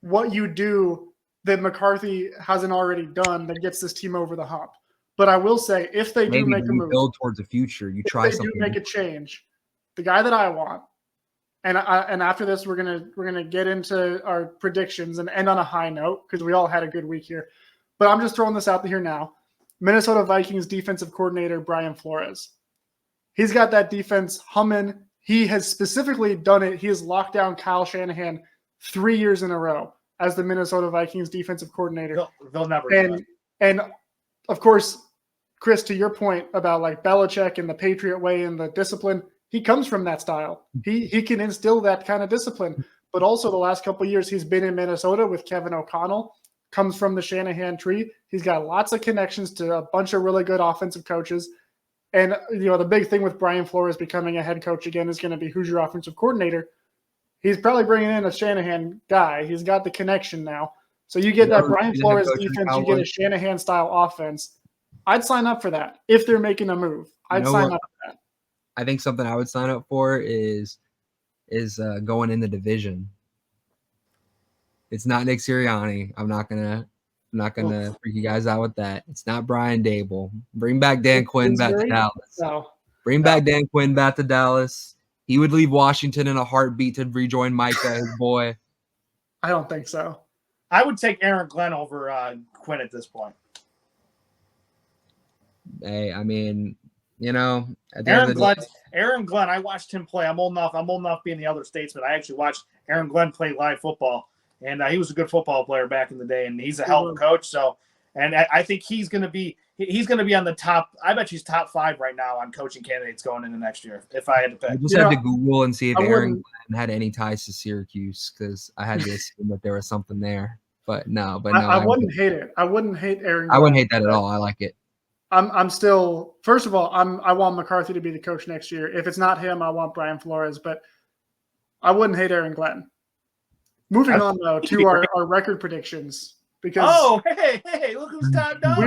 what you do that McCarthy hasn't already done that gets this team over the hump. But I will say, if they do make a move, build towards the future, you try something. If they do make a change, the guy that I want, and after this, we're gonna get into our predictions and end on a high note because we all had a good week here. But I'm just throwing this out here now. Minnesota Vikings defensive coordinator Brian Flores. He's got that defense humming. He has specifically done it. He has locked down Kyle Shanahan 3 years in a row as the Minnesota Vikings defensive coordinator. They'll never do and of course, Chris, to your point about like Belichick and the Patriot way and the discipline, he comes from that style. He can instill that kind of discipline. But also the last couple of years he's been in Minnesota with Kevin O'Connell, comes from the Shanahan tree. He's got lots of connections to a bunch of really good offensive coaches. And, the big thing with Brian Flores becoming a head coach again is going to be who's your offensive coordinator. He's probably bringing in a Shanahan guy. He's got the connection now. So you get that Brian Flores defense, you get a Shanahan-style offense. I'd sign up for that if they're making a move. I'd sign up for that. I think something I would sign up for is going in the division. It's not Nick Sirianni. I'm not gonna freak you guys out with that. It's not Brian Dable. Bring back Dan Quinn back to Dallas. No. Bring back Dan Quinn back to Dallas. He would leave Washington in a heartbeat to rejoin Micah, his boy. I don't think so. I would take Aaron Glenn over Quinn at this point. Hey, I mean, at the Aaron Glenn, I watched him play. I'm old enough being the other states, but I actually watched Aaron Glenn play live football, and he was a good football player back in the day, and he's a hell of a coach. So, and I think he's going to be on the top. I bet he's top 5 right now on coaching candidates going into next year. If I had to pick, I just had to Google and see if Aaron Glenn had any ties to Syracuse, because I had to assume that there was something there. But no. I wouldn't hate it. I wouldn't hate Aaron Glenn. I wouldn't hate that at all. I like it. I'm still, first of all, I want McCarthy to be the coach next year. If it's not him, I want Brian Flores, but I wouldn't hate Aaron Glenn. Moving on though to our record predictions, because hey, look who's timed up. We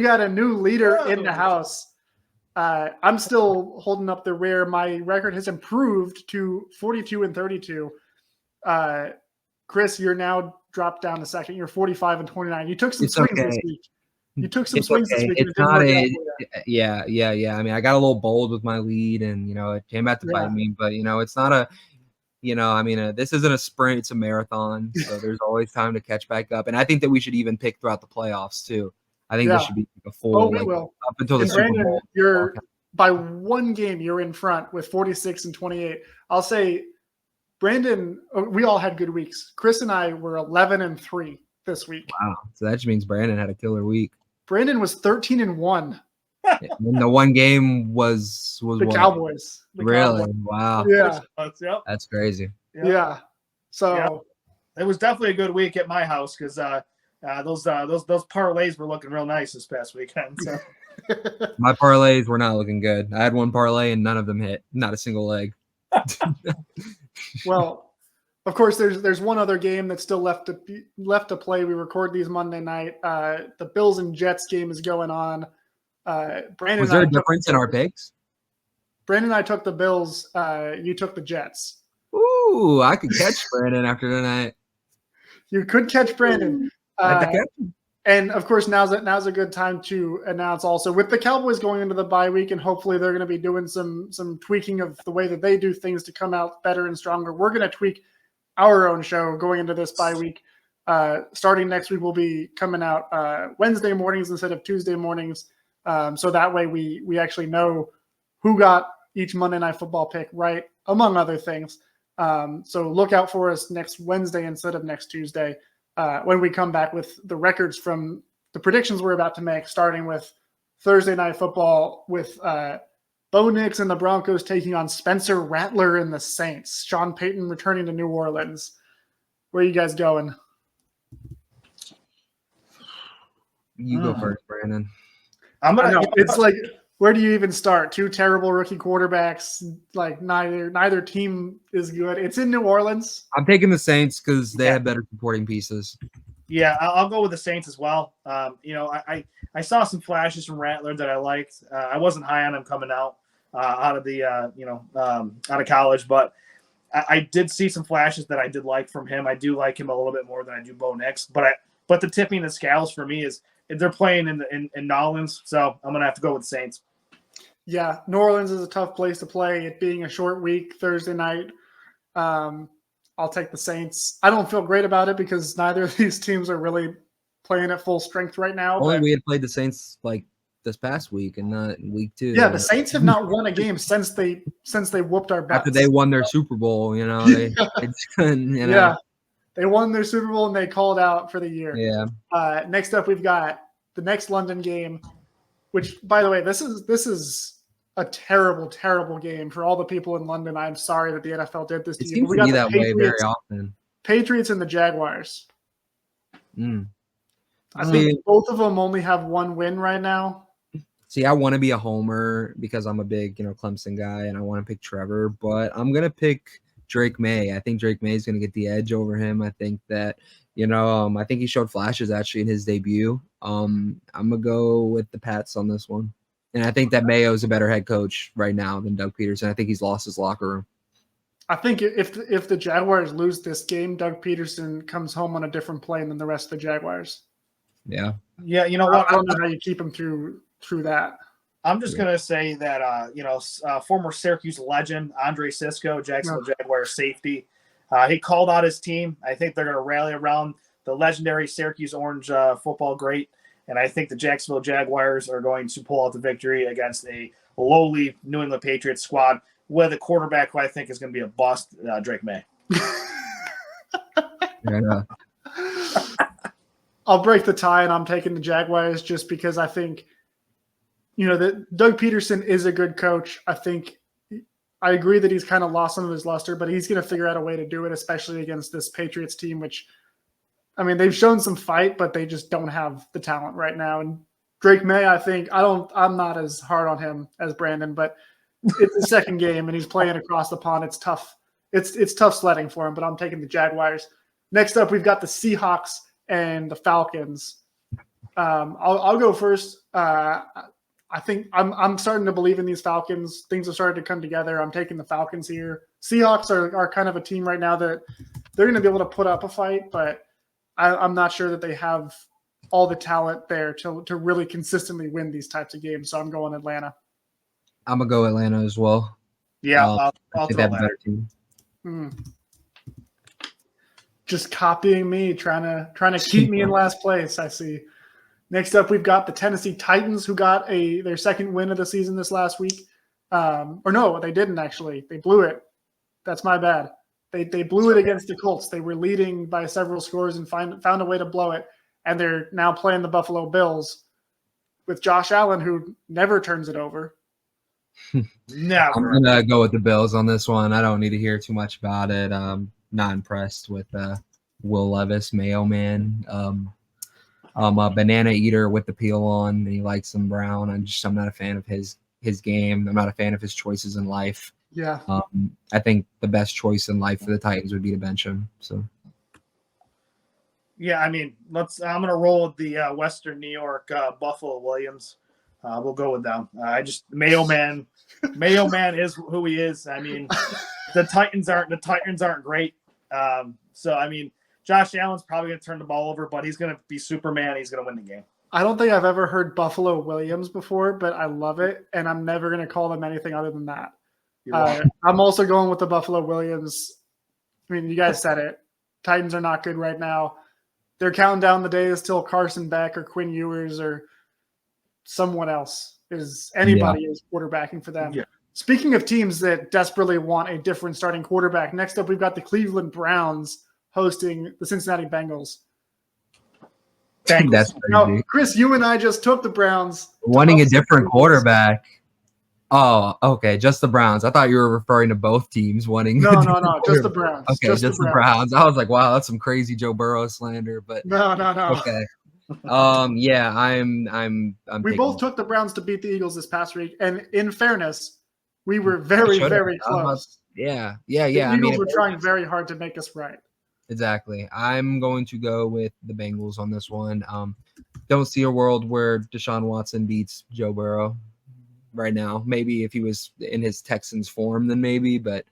got a new leader in the house. I'm still holding up the rear. My record has improved to 42-32. Chris, you're now dropped down a second. You're 45-29. You took some swings this week. You took some swings this week. It's not yeah. I mean, I got a little bold with my lead, and it came back to bite me. But it's not a, this isn't a sprint; it's a marathon. So there's always time to catch back up. And I think that we should even pick throughout the playoffs too. I think this should be a full up until the Super Bowl. You're by one game. You're in front with 46-28. I'll say, Brandon. We all had good weeks. Chris and I were 11-3 this week. Wow! So that just means Brandon had a killer week. Brandon was 13-1. And the one game was the Cowboys. Really? Wow. Yeah. That's crazy. Yeah. So it was definitely a good week at my house, because those parlays were looking real nice this past weekend. So. My parlays were not looking good. I had one parlay and none of them hit. Not a single leg. Well, of course, there's one other game that's still left to play. We record these Monday night. The Bills and Jets game is going on. Brandon, was there a difference in our picks? Brandon and I took the Bills. You took the Jets. Ooh, I could catch Brandon after tonight. You could catch Brandon. And of course, now's a good time to announce also, with the Cowboys going into the bye week, and hopefully they're going to be doing some tweaking of the way that they do things to come out better and stronger. We're going to tweak our own show going into this bye week. Starting next week, we'll be coming out Wednesday mornings instead of Tuesday mornings. So that way we actually know who got each Monday Night Football pick right, among other things. So look out for us next Wednesday instead of next Tuesday when we come back with the records from the predictions we're about to make, starting with Thursday Night Football with Bo Nix and the Broncos taking on Spencer Rattler and the Saints. Sean Payton returning to New Orleans. Where are you guys going? You go first, Brandon. It's like, where do you even start? 2 terrible rookie quarterbacks. Like neither team is good. It's in New Orleans. I'm taking the Saints because they have better supporting pieces. Yeah, I'll go with the Saints as well. I saw some flashes from Rattler that I liked. I wasn't high on him coming out of the out of college, but I did see some flashes that I did like from him. I do like him a little bit more than I do Bo Nix, but the tipping the scales for me is they're playing in New Orleans, so I'm gonna have to go with the Saints. Yeah, New Orleans is a tough place to play. It being a short week, Thursday night. I'll take the Saints. I don't feel great about it because neither of these teams are really playing at full strength right now. Only we had played the Saints like this past week and not week 2. Yeah, the Saints have not won a game since they whooped our butts. After they won their Super Bowl, they won their Super Bowl and they called out for the year. Yeah. Next up, we've got the next London game. which, by the way, this is a terrible, terrible game for all the people in London. I'm sorry that the NFL did this to It you. seems But we to got be the that way very often. Patriots and the Jaguars. Mm. I think both of them only have one win right now. See, I want to be a homer because I'm a big, Clemson guy, and I want to pick Trevor, but I'm gonna pick Drake May. I think Drake May is gonna get the edge over him. I think that, I think he showed flashes actually in his debut. I'm gonna go with the Pats on this one, and I think that Mayo is a better head coach right now than Doug Peterson. I think he's lost his locker room. I think if the Jaguars lose this game, Doug Peterson comes home on a different plane than the rest of the Jaguars. Yeah. Yeah, you know what? I don't know how you keep him through that. I'm just gonna say that former Syracuse legend Andre Sisco, Jacksonville Jaguars safety, he called out his team. I think they're gonna rally around the legendary Syracuse Orange football great, and I think the Jacksonville Jaguars are going to pull out the victory against a lowly New England Patriots squad with a quarterback who I think is going to be a bust, Drake May. Yeah. I'll break the tie, and I'm taking the Jaguars just because I think, that Doug Peterson is a good coach. I agree that he's kind of lost some of his luster, but he's going to figure out a way to do it, especially against this Patriots team, which, they've shown some fight, but they just don't have the talent right now. And Drake May, I'm not as hard on him as Brandon, but it's the second game and he's playing across the pond. It's tough. It's tough sledding for him, but I'm taking the Jaguars. Next up, we've got the Seahawks and the Falcons. I'll go first. I think I'm starting to believe in these Falcons. Things have started to come together. I'm taking the Falcons here. Seahawks are kind of a team right now that they're going to be able to put up a fight, but I'm not sure that they have all the talent there to really consistently win these types of games. So I'm going Atlanta. I'm gonna go Atlanta as well. Yeah, I'll think they have a better team. Just copying me, trying to keep me in last place. I see. Next up, we've got the Tennessee Titans, who got their second win of the season this last week. Or no, they didn't actually. They blew it. That's my bad. They blew it against the Colts. They were leading by several scores and found a way to blow it. And they're now playing the Buffalo Bills with Josh Allen, who never turns it over. Never. I'm gonna go with the Bills on this one. I don't need to hear too much about it. Not impressed with Will Levis, Mayo Man. I'm a banana eater with the peel on, and he likes some brown. I'm not a fan of his game. I'm not a fan of his choices in life. Yeah. I think the best choice in life for the Titans would be to bench him. So. Yeah, I'm gonna roll with the Western New York Buffalo Williams. We'll go with them. Mayo Man is who he is. The Titans aren't great. Josh Allen's probably gonna turn the ball over, but he's gonna be Superman. He's gonna win the game. I don't think I've ever heard Buffalo Williams before, but I love it, and I'm never gonna call them anything other than that. I'm also going with the Buffalo Williams. You guys said it. Titans are not good right now. They're counting down the days till Carson Beck or Quinn Ewers or someone else is quarterbacking for them. Yeah. Speaking of teams that desperately want a different starting quarterback, next up we've got the Cleveland Browns hosting the Cincinnati Bengals. That's now, Chris, you and I just took the Browns. Wanting a different quarterback. Oh, okay. Just the Browns. I thought you were referring to both teams wanting. No. Just the Browns. Okay, just the Browns. I was like, wow, that's some crazy Joe Burrow slander. But no. Okay. Yeah, I'm. We both took the Browns to beat the Eagles this past week, and in fairness, we were very close. Yeah. The Eagles were trying very hard to make us right. Exactly. I'm going to go with the Bengals on this one. Don't see a world where Deshaun Watson beats Joe Burrow right now. Maybe if he was in his Texans form, then maybe, but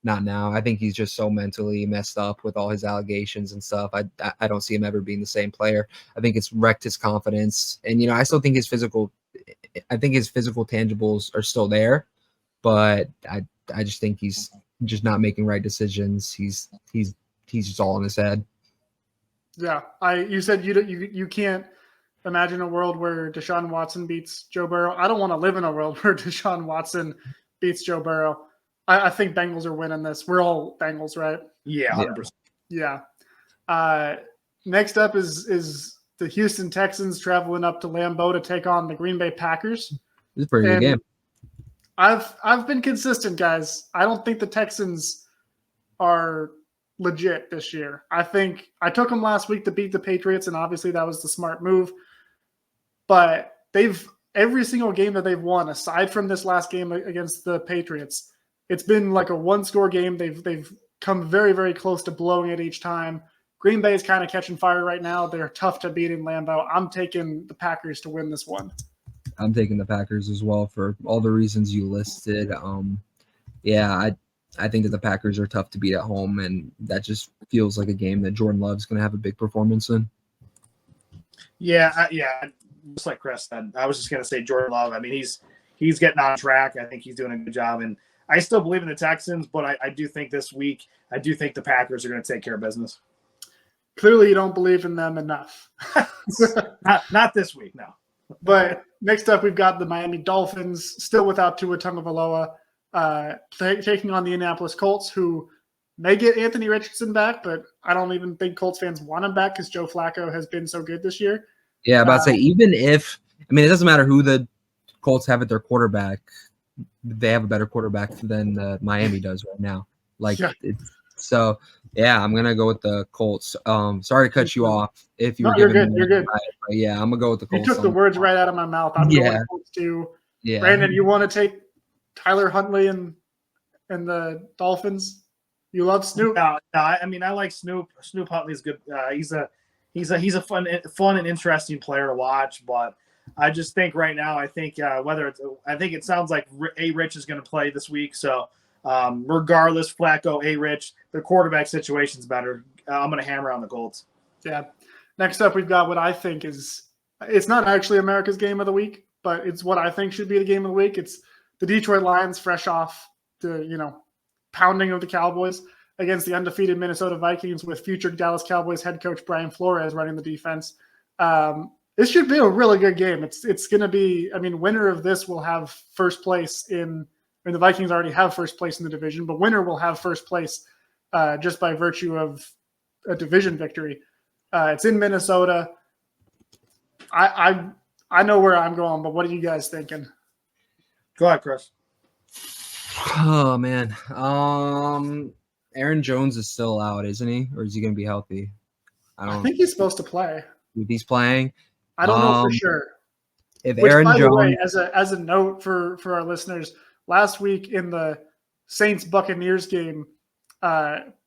not now. I think he's just so mentally messed up with all his allegations and stuff. I don't see him ever being the same player. I think it's wrecked his confidence. And, I still think his physical tangibles are still there, but I just think he's just not making right decisions. He's just all in his head. Yeah. You said you can't imagine a world where Deshaun Watson beats Joe Burrow. I don't want to live in a world where Deshaun Watson beats Joe Burrow. I think Bengals are winning this. We're all Bengals, right? Yeah, 100%. Yeah. Next up is the Houston Texans traveling up to Lambeau to take on the Green Bay Packers. It's a pretty good game. I've been consistent, guys. I don't think the Texans are legit this year. I think I took them last week to beat the Patriots, and obviously that was the smart move. But every single game that they've won, aside from this last game against the Patriots, it's been like a one-score game. They've come very, very close to blowing it each time. Green Bay is kind of catching fire right now. They're tough to beat in Lambeau. I'm taking the Packers to win this one. I'm taking the Packers as well for all the reasons you listed. I think that the Packers are tough to beat at home, and that just feels like a game that Jordan Love's going to have a big performance in. Yeah. Just like Chris said, I was just going to say Jordan Love. I mean, he's getting on track. I think he's doing a good job, and I still believe in the Texans, but I do think this week, I do think the Packers are going to take care of business. Clearly, you don't believe in them enough. Not this week, no. But next up, we've got the Miami Dolphins, still without Tua Tagovailoa, taking on the Indianapolis Colts, who may get Anthony Richardson back, but I don't even think Colts fans want him back because Joe Flacco has been so good this year. Yeah, about to say, even if – I mean, it doesn't matter who the Colts have at their quarterback. They have a better quarterback than Miami does right now. So, yeah, I'm going to go with the Colts. Sorry to cut you off. If you were you're good. You're good. But yeah, I'm going to go with the Colts. You took the words right out of my mouth. I'm going with Colts too. Yeah. Brandon, you want to take Tyler Huntley and the Dolphins? You love Snoop? No, I mean, I like Snoop. Snoop Huntley's good. He's a fun and interesting player to watch, but I just think right now, I think it sounds like A. Rich is going to play this week. So regardless, Flacco, A. Rich, the quarterback situation's better. I'm going to hammer on the Colts. Yeah. Next up, we've got what I think it's not actually America's game of the week, but it's what I think should be the game of the week. It's the Detroit Lions, fresh off the pounding of the Cowboys, against the undefeated Minnesota Vikings with future Dallas Cowboys head coach Brian Flores running the defense. This should be a really good game. It's going to be, I mean, winner of this will have first place the Vikings already have first place in the division, but winner will have first place just by virtue of a division victory. It's in Minnesota. I know where I'm going, but what are you guys thinking? Go ahead, Chris. Oh, man. Aaron Jones is still out, isn't he? Or is he going to be healthy? I think he's supposed to play. If he's playing? I don't know for sure. If Aaron Jones, the way, as a note for our listeners, last week in the Saints Buccaneers game,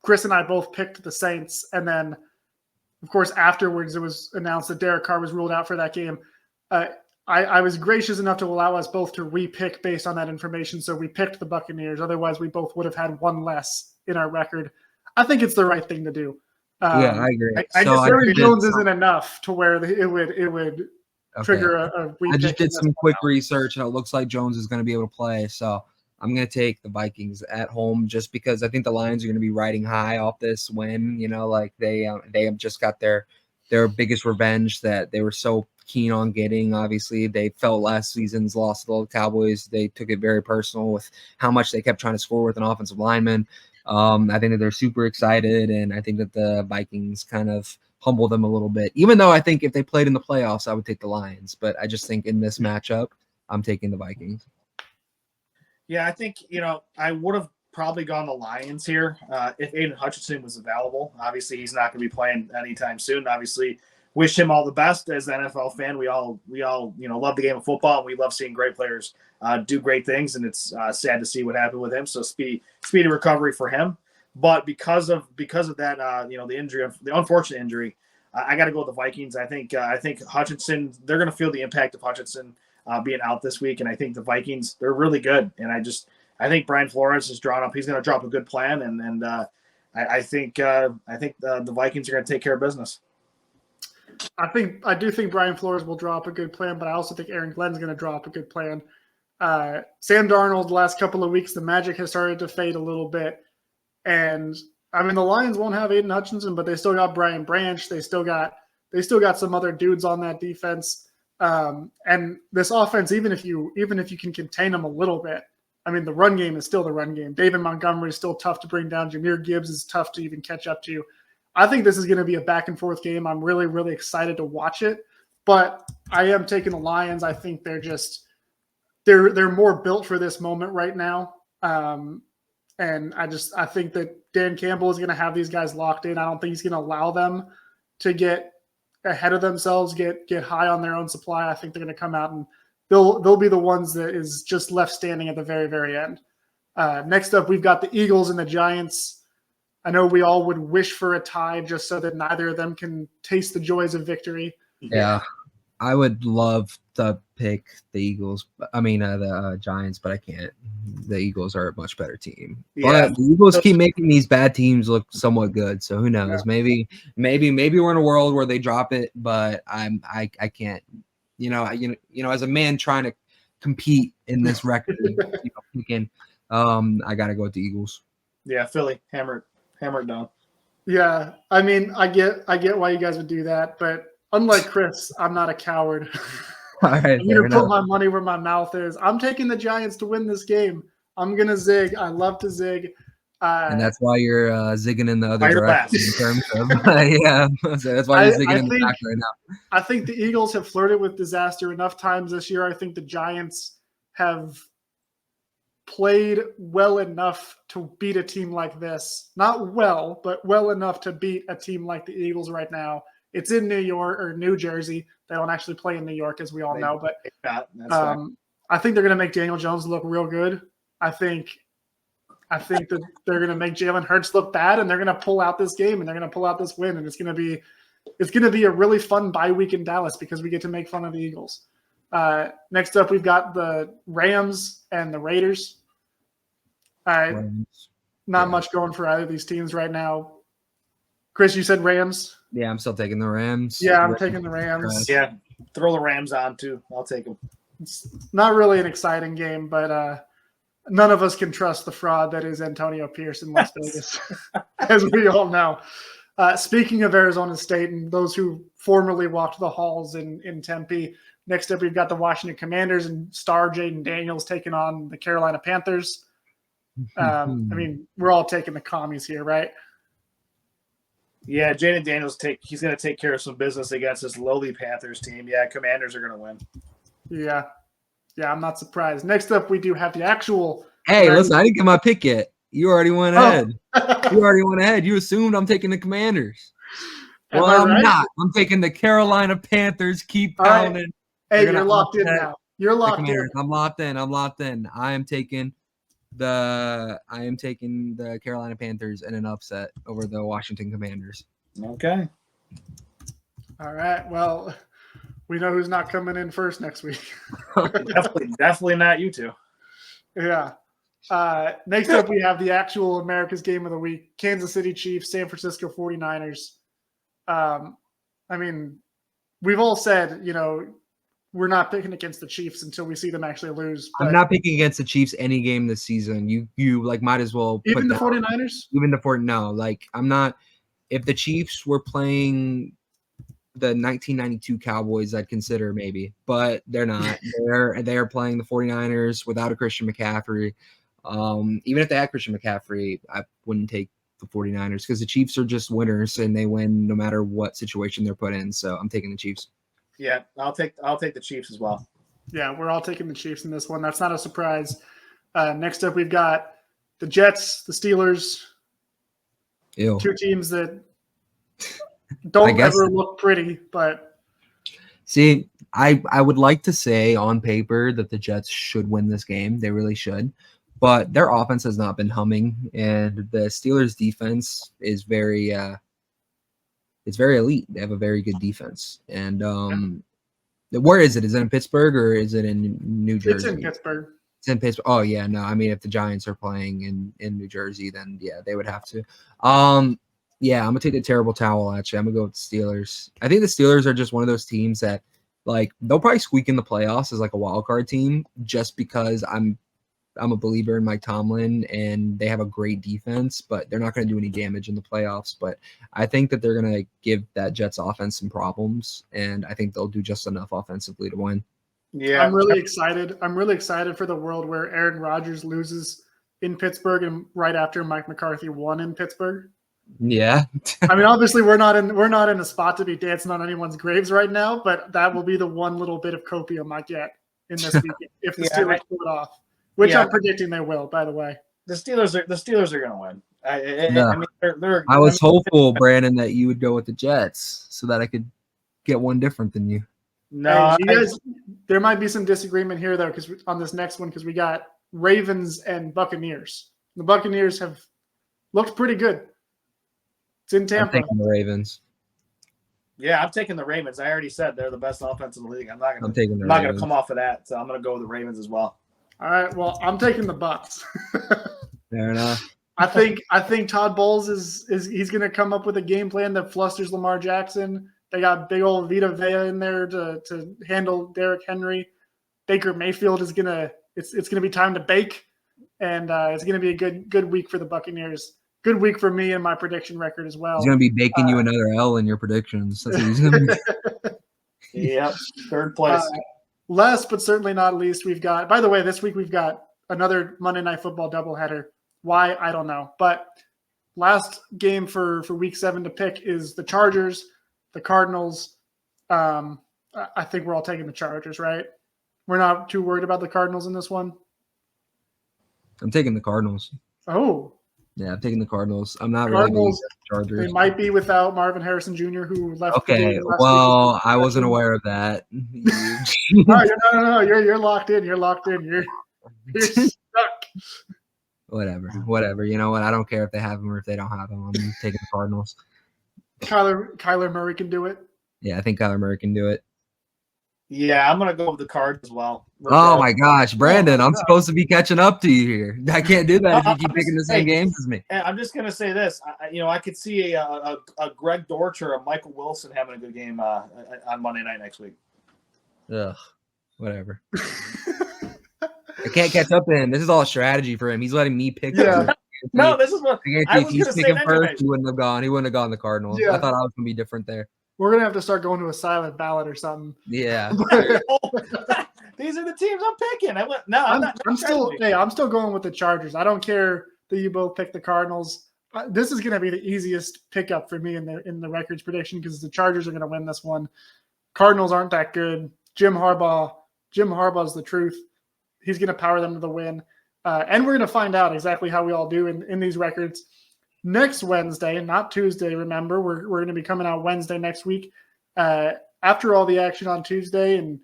Chris and I both picked the Saints, and then of course afterwards it was announced that Derek Carr was ruled out for that game. I was gracious enough to allow us both to re-pick based on that information, so we picked the Buccaneers. Otherwise, we both would have had one less in our record. I think it's the right thing to do. Yeah, I agree. Aaron Jones isn't enough to where it would trigger a re-pick. I just did some quick research, and it looks like Jones is going to be able to play. So I'm going to take the Vikings at home just because I think the Lions are going to be riding high off this win. They have just got their biggest revenge that they were so keen on getting. Obviously, they felt last season's loss to the Cowboys. They took it very personal with how much they kept trying to score with an offensive lineman. I think that they're super excited, and I think that the Vikings kind of humble them a little bit. Even though I think if they played in the playoffs, I would take the Lions. But I just think in this matchup, I'm taking the Vikings. Yeah, I think, I would have probably gone the Lions here if Aiden Hutchinson was available. Obviously, he's not going to be playing anytime soon. Obviously, wish him all the best as an NFL fan. We all love the game of football, and we love seeing great players do great things, and it's sad to see what happened with him. So speedy recovery for him. But because of that, the injury, the unfortunate injury, I got to go with the Vikings. I think Hutchinson, they're going to feel the impact of Hutchinson being out this week, and I think the Vikings, they're really good. And I think Brian Flores is drawn up. He's going to drop a good plan, and I think the Vikings are going to take care of business. I do think Brian Flores will draw up a good plan, but I also think Aaron Glenn's going to draw up a good plan. Sam Darnold, the last couple of weeks, the magic has started to fade a little bit. And I mean, the Lions won't have Aiden Hutchinson, but they still got Brian Branch. They still got some other dudes on that defense. And this offense, even if you can contain them a little bit, I mean, the run game is still the run game. David Montgomery is still tough to bring down. Jahmyr Gibbs is tough to even catch up to. I think this is going to be a back and forth game. I'm really, really excited to watch it, but I am taking the Lions. I think they're more built for this moment right now. And I think that Dan Campbell is going to have these guys locked in. I don't think he's going to allow them to get ahead of themselves, get high on their own supply. I think they're going to come out and they'll be the ones that is just left standing at the very, very end. Next up, we've got the Eagles and the Giants. I know we all would wish for a tie just so that neither of them can taste the joys of victory. Yeah. I would love to pick the Eagles. The Giants, but I can't. The Eagles are a much better team. Yeah. But the Eagles keep making these bad teams look somewhat good. So who knows? Yeah. Maybe we're in a world where they drop it, but I can't. As a man trying to compete in this record, thinking, I got to go with the Eagles. Yeah, Philly, hammer it down. Yeah, I get why you guys would do that, but unlike Chris, I'm not a coward. All right, I'm going to put my money where my mouth is. I'm taking the Giants to win this game. I'm going to zig. I love to zig. And that's why you're zigging in the other direction in terms of yeah. So that's why you're zigging in the back right now. I think the Eagles have flirted with disaster enough times this year. I think the Giants have played well enough to beat a team like this. Not well, but well enough to beat a team like the Eagles right now. It's in New York or New Jersey. They don't actually play in New York, as we all know. But I think they're going to make Daniel Jones look real good. I think that they're going to make Jalen Hurts look bad, and they're going to pull out this game, and they're going to pull out this win, and it's going to be a really fun bye week in Dallas because we get to make fun of the Eagles. Next up, we've got the Rams and the Raiders. Not much going for either of these teams right now. Chris, you said Rams? Yeah, I'm still taking the Rams. Yeah, I'm taking the Rams. Yeah, throw the Rams on too. I'll take them. It's not really an exciting game, but none of us can trust the fraud that is Antonio Pierce in Las Vegas, as we all know. Speaking of Arizona State and those who formerly walked the halls in Tempe, next up we've got the Washington Commanders and star Jaden Daniels taking on the Carolina Panthers. We're all taking the commies here, right? Yeah, Jaden Daniels he's going to take care of some business against this lowly Panthers team. Yeah, Commanders are going to win. Yeah, I'm not surprised. Next up, we do have the actual. Hey, listen, I didn't get my pick yet. You already went ahead. You assumed I'm taking the Commanders. Well, I'm not. I'm taking the Carolina Panthers. Keep pounding. Right. Hey, you're locked in now. You're locked in. I'm locked in. I am taking the Carolina Panthers in an upset over the Washington Commanders. Okay. All right. Well, we know who's not coming in first next week. definitely not you two. Yeah. Next up, we have the actual America's Game of the Week: Kansas City Chiefs, San Francisco 49ers. We've all said, we're not picking against the Chiefs until we see them actually lose. I'm not picking against the Chiefs any game this season. You might as well even the 49ers? Even the 49ers? No, I'm not. If the Chiefs were playing the 1992 Cowboys, I'd consider maybe, but they're not. They're playing the 49ers without a Christian McCaffrey. Even if they had Christian McCaffrey, I wouldn't take the 49ers because the Chiefs are just winners and they win no matter what situation they're put in. So I'm taking the Chiefs. Yeah, I'll take the Chiefs as well. Yeah, we're all taking the Chiefs in this one. That's not a surprise. Next up, we've got the Jets, the Steelers. Ew. Two teams that don't ever look pretty, but see, I would like to say on paper that the Jets should win this game. They really should. But their offense has not been humming, and the Steelers' defense is very it's very elite. They have a very good defense. And where is it? Is it in Pittsburgh or is it in New Jersey? It's in Pittsburgh. It's in Pittsburgh. Oh, yeah. No, if the Giants are playing in New Jersey, then, yeah, they would have to. Yeah, I'm going to take the terrible towel, actually. I'm going to go with the Steelers. I think the Steelers are just one of those teams that, they'll probably squeak in the playoffs as, a wild card team just because I'm a believer in Mike Tomlin, and they have a great defense, but they're not going to do any damage in the playoffs. But I think that they're going to give that Jets offense some problems, and I think they'll do just enough offensively to win. Yeah, I'm really excited. I'm really excited for the world where Aaron Rodgers loses in Pittsburgh and right after Mike McCarthy won in Pittsburgh. Yeah. I mean, obviously, we're not in a spot to be dancing on anyone's graves right now, but that will be the one little bit of copium I get in this weekend if the Steelers pull it off, which I'm predicting they will. By the way, the Steelers are going to win. I mean, they're. I was hopeful, Brandon, that you would go with the Jets so that I could get one different than you. No, hey, you guys, there might be some disagreement here though, because on this next one, because we got Ravens and Buccaneers. The Buccaneers have looked pretty good. It's in Tampa. I'm taking the Ravens. Yeah, I'm taking the Ravens. I already said they're the best offense in the league. I'm not going to come off of that, so I'm going to go with the Ravens as well. All right. Well, I'm taking the Bucs. Fair enough. I think Todd Bowles he's going to come up with a game plan that flusters Lamar Jackson. They got big old Vita Vea in there to handle Derrick Henry. Baker Mayfield is it's gonna be time to bake, and it's gonna be a good week for the Buccaneers. Good week for me and my prediction record as well. He's gonna be baking you another L in your predictions. That's what he's gonna be. Yep, third place. Last but certainly not least, we've got. By the way, this week we've got another Monday Night Football doubleheader. Why, I don't know, but last game for week 7 to pick is the Chargers, the Cardinals. I think we're all taking the Chargers, right? We're not too worried about the Cardinals in this one. I'm taking the Cardinals. Oh. Yeah, I'm taking the Cardinals. I'm not Cardinals, really the Chargers. They might be without Marvin Harrison Jr., who left. Okay, well, I wasn't aware of that. No, you're locked in. You're locked in. You're stuck. Whatever. You know what? I don't care if they have him or if they don't have him. I'm taking the Cardinals. Kyler Murray can do it. Yeah, I think Kyler Murray can do it. Yeah, I'm going to go with the Cards as well. Oh, my gosh, Brandon, I'm supposed to be catching up to you here. I can't do that if you keep picking the same games as me. I'm just going to say this. I could see a Greg Dortch or a Michael Wilson having a good game on Monday night next week. Ugh, whatever. I can't catch up to him. This is all strategy for him. He's letting me pick. Yeah. No, this is what I was going to say. First, he wouldn't have gone. He wouldn't have gone the Cardinals. Yeah. I thought I was going to be different there. We're going to have to start going to a silent ballot or something. Yeah. These are the teams I'm picking. I'm still going with the Chargers. I don't care that you both pick the Cardinals. This is going to be the easiest pickup for me in the records prediction because the Chargers are going to win this one. Cardinals aren't that good. Jim Harbaugh's the truth. He's going to power them to the win. And we're going to find out exactly how we all do in these records next Wednesday, not Tuesday. Remember, we're going to be coming out Wednesday next week after all the action on Tuesday and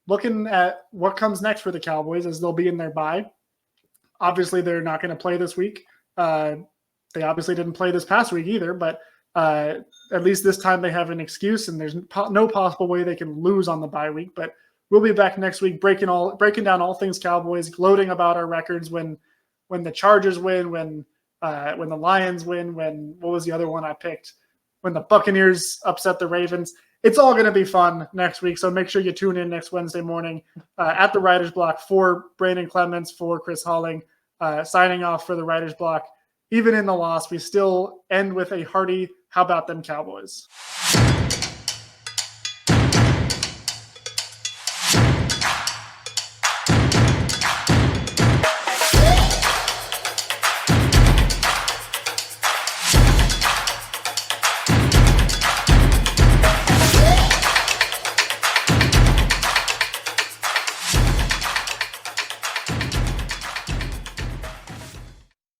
looking at what comes next for the Cowboys as they'll be in their bye. Obviously, they're not going to play this week. They obviously didn't play this past week either, but at least this time they have an excuse, and there's no possible way they can lose on the bye week. But we'll be back next week breaking down all things Cowboys, gloating about our records when the Chargers win, when the Lions win, what was the other one I picked? When the Buccaneers upset the Ravens. It's all going to be fun next week, so make sure you tune in next Wednesday morning at the Writer's Block for Brandon Clements, for Chris Halling, signing off for the Writer's Block. Even in the loss, we still end with a hearty, how about them Cowboys?